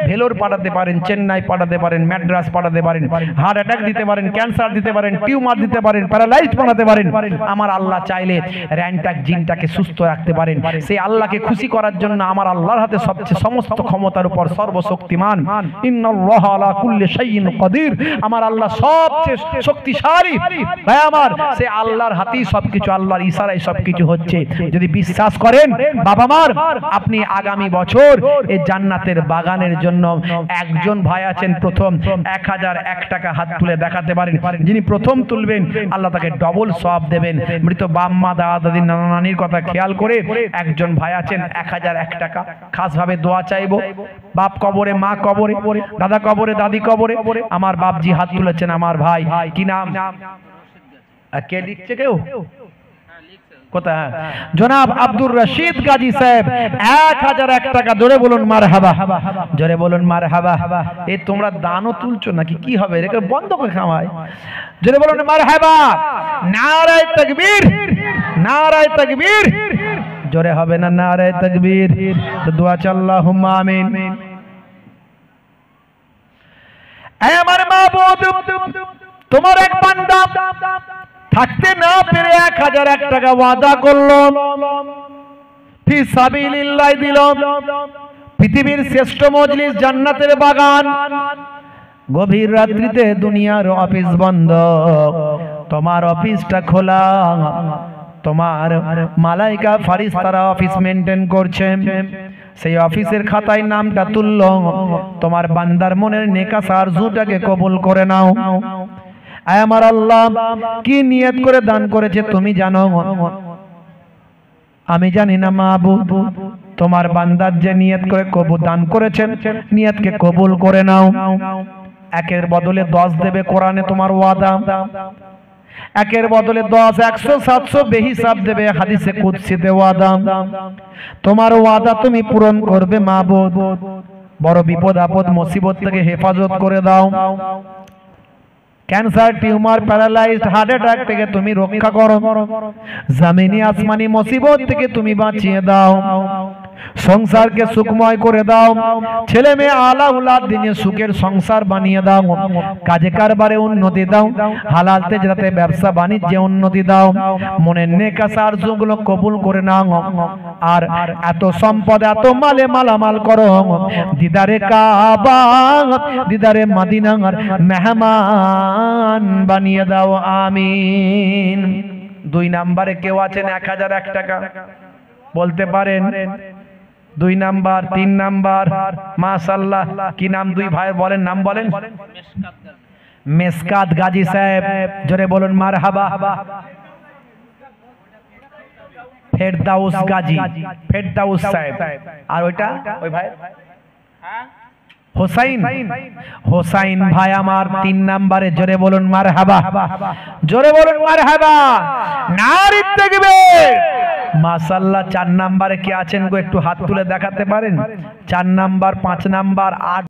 ভেলোর পাঠাতে পারেন, চেন্নাই পাঠাতে পারেন, ম্যাড্রাস পাঠাতে পারেন, হার্ট অ্যাটাক দিতে পারেন, ক্যান্সার দিতে পারেন, টিউমার দিতে পারেন, প্যারালাইজড বানাতে পারেন। আমার আল্লাহ চাইলে র্যান্টাক জিনটাকে সুস্থ রাখতে পারেন। সেই আল্লাহকে খুশি করার জন্য আমার আল্লাহর হাতে সবচেয়ে সমস্ত ক্ষমতার উপর সর্বশক্তিমান। ইন্নাল্লাহা আলা কুল্লি শাইইন কদির, আমার আল্লাহ সবচেয়ে শক্তিশালী। ভাই আমার, সে আল্লাহর হাতেই সবকিছু, আল্লাহর ইশারায় সবকিছু হচ্ছে। যদি বিশ্বাস করেন বাবা মার, আপনি আগামী বছর এই জান্নাতের বাগানের জন্য একজন ভাই আছেন, প্রথম 1001 টাকা হাত তুলে দেখাতে পারেন। যিনি প্রথম তুলবেন আল্লাহ তাকে ডবল সওয়াব দেবেন। মৃত বাম্মা দাদা দাদি নানা নানির কথা খেয়াল করে একজন ভাই আছেন 1001 টাকা খাস ভাবে দোয়া চাইবো। বাপ কবরে, মা কবরে, দাদা কবরে, দাদি কবরে, আমার বাপজি হাত তুলেছেন, আমার ভাই কি নাম, কে লিখছে কেউ কোথায়, জনাব আব্দুর রশিদ গাজী সাহেব 1001 টাকা। জোরে বলুন মারহাবা, জোরে বলুন মারহাবা। এই তোমরা দানও তুলছো নাকি কি হবে, এটা বন্ধ করে খাওয়াই। জোরে বলুন মারহাবা, নারায়ে তাকবীর, নারায়ে তাকবীর। জোরে হবে না নারায়ে তাকবীর? তো দোয়া চাই আল্লাহুম্মা আমিন। এ আমার মাবুদ, তোমার এক বান্দা থাকতে না পেরে 1001 টাকা ওয়াদা করলো, ফি সাবিলিল্লাহ দিল। পৃথিবীর শ্রেষ্ঠ মজলিস জান্নাতের বাগান, গভীর রাত্রিতে দুনিয়ার অফিস বন্ধ, তোমার অফিসটা খোলা, তোমার মালাইকা ফারিস্তারা অফিস মেইনটেইন করছে। সেই অফিসের খাতায় নামটা তুলল, তোমার বান্দার মনের নেকাস আরজুটাকে কবুল করে নাও। আয় আমার আল্লাহ, কি নিয়ত করে দান করেছে তুমি জানো, আমি জানি না মাবুদ। তোমার বান্দার যে নিয়ত করে কবুল দান করেছেন, নিয়তকে কবুল করে নাও। একের বদলে 10 দেবে, কোরআনে তোমার ওয়াদা। একের বদলে 10, 100, 700 বেহিসাব দেবে, হাদিসে কুদসিতে ওয়াদা। তোমার ওয়াদা তুমি পূরণ করবে মাবুদ। বড় বিপদ আপদ মুসিবত থেকে হেফাজত করে দাও। Cancer, tumour, paralysed, heart attack থেকে তুমি রক্ষা করো। জমিনি আসমানি মুসিবত থেকে তুমি বাঁচিয়ে দাও। সংসারকে সুখময় করে দাও। ছেলে মেয়ে আলা উলাদ দিনে সুখের সংসার বানিয়ে দাও। কাজে কারবারে উন্নতি দাও। হালাল তেজরাতে ব্যবসা বাণিজ্যে উন্নতি দাও। মনের নেকাস আরজুগুলো কবুল করে নাও। আর এত সম্পদ, এত মালে মালামাল করো, দিদারে কাবা, দিদারে মদিনার মেহমান বানিয়ে দাও, আমিন। 2 নম্বরে কেউ আছেন 1001 টাকা বলতে পারেন? 2 নাম্বার, 3 নাম্বার, মাশাআল্লাহ। কি নাম 2 ভাই বলেন, নাম বলেন। মেসকাত গাজী সাহেব, জোরে বলুন মারহাবা। ফেরদাউস গাজী, ফেরদাউস সাহেব। আর ওইটা ওই ভাই হোসাইন, হোসাইন ভাই আমার 3 নম্বরে, জোরে বলুন মারহাবা, জোরে বলুন মারহাবা, নারে তাকবীর। মাশাআল্লাহ। 4 নম্বরে কে আছেন গো, একটু হাত তুলে দেখাতে পারেন? 4 নাম্বার, 5 নাম্বার, 8